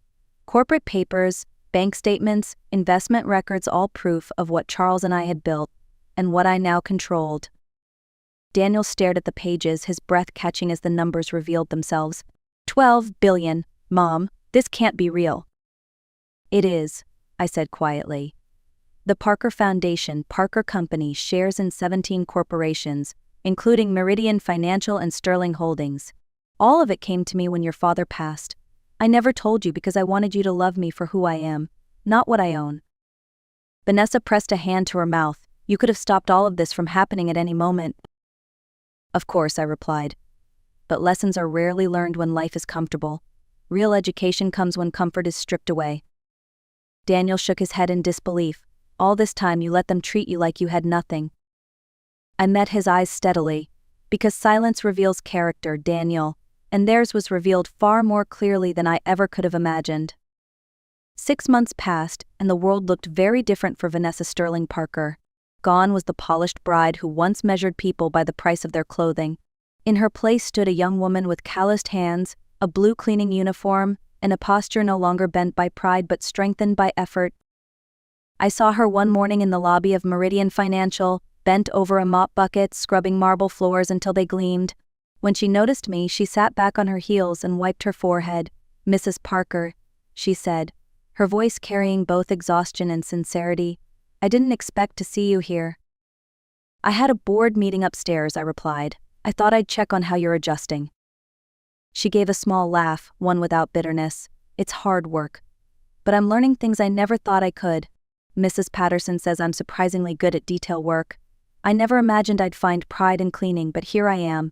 Corporate papers, bank statements, investment records, all proof of what Charles and I had built, and what I now controlled. Daniel stared at the pages, his breath catching as the numbers revealed themselves. 12 billion, Mom, this can't be real. It is, I said quietly. The Parker Foundation, Parker Company, shares in 17 corporations, including Meridian Financial and Sterling Holdings. All of it came to me when your father passed. I never told you because I wanted you to love me for who I am, not what I own. Vanessa pressed a hand to her mouth. You could have stopped all of this from happening at any moment. Of course, I replied. But lessons are rarely learned when life is comfortable. Real education comes when comfort is stripped away. Daniel shook his head in disbelief. All this time you let them treat you like you had nothing. I met his eyes steadily. Because silence reveals character, Daniel, and theirs was revealed far more clearly than I ever could have imagined. 6 months passed, and the world looked very different for Vanessa Sterling Parker. Gone was the polished bride who once measured people by the price of their clothing. In her place stood a young woman with calloused hands, a blue cleaning uniform, and a posture no longer bent by pride but strengthened by effort. I saw her one morning in the lobby of Meridian Financial, bent over a mop bucket, scrubbing marble floors until they gleamed. When she noticed me, she sat back on her heels and wiped her forehead. Mrs. Parker, she said, her voice carrying both exhaustion and sincerity. I didn't expect to see you here. I had a board meeting upstairs, I replied. I thought I'd check on how you're adjusting. She gave a small laugh, one without bitterness. It's hard work. But I'm learning things I never thought I could. Mrs. Patterson says I'm surprisingly good at detail work. I never imagined I'd find pride in cleaning, but here I am.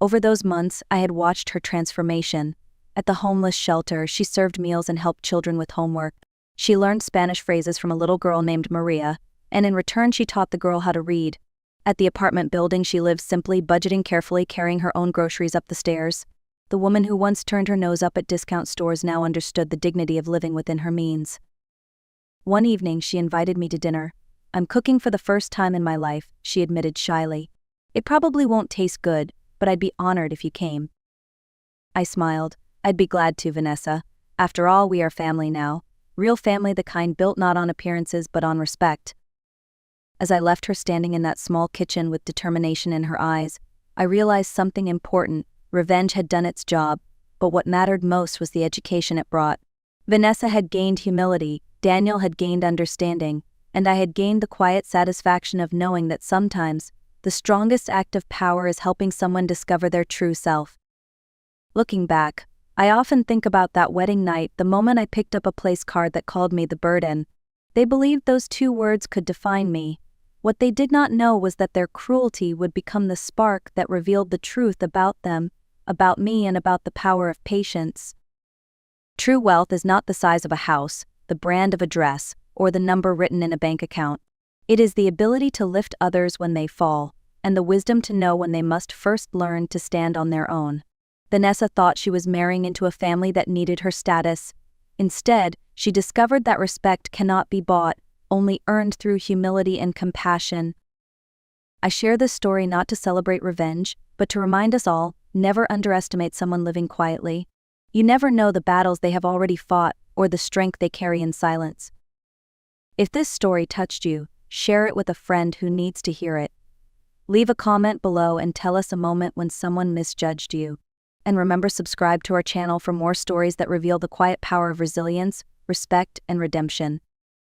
Over those months, I had watched her transformation. At the homeless shelter, she served meals and helped children with homework. She learned Spanish phrases from a little girl named Maria, and in return she taught the girl how to read. At the apartment building she lived simply, budgeting carefully, carrying her own groceries up the stairs. The woman who once turned her nose up at discount stores now understood the dignity of living within her means. One evening she invited me to dinner. I'm cooking for the first time in my life, she admitted shyly. It probably won't taste good, but I'd be honored if you came. I smiled. I'd be glad to, Vanessa. After all, we are family now. Real family, the kind built not on appearances but on respect. As I left her standing in that small kitchen with determination in her eyes, I realized something important. Revenge had done its job, but what mattered most was the education it brought. Vanessa had gained humility, Daniel had gained understanding, and I had gained the quiet satisfaction of knowing that sometimes, the strongest act of power is helping someone discover their true self. Looking back, I often think about that wedding night, the moment I picked up a place card that called me the burden. They believed those 2 words could define me. What they did not know was that their cruelty would become the spark that revealed the truth about them, about me, and about the power of patience. True wealth is not the size of a house, the brand of a dress, or the number written in a bank account. It is the ability to lift others when they fall, and the wisdom to know when they must first learn to stand on their own. Vanessa thought she was marrying into a family that needed her status. Instead, she discovered that respect cannot be bought, only earned through humility and compassion. I share this story not to celebrate revenge, but to remind us all, never underestimate someone living quietly. You never know the battles they have already fought, or the strength they carry in silence. If this story touched you, share it with a friend who needs to hear it. Leave a comment below and tell us a moment when someone misjudged you. And remember, subscribe to our channel for more stories that reveal the quiet power of resilience, respect, and redemption.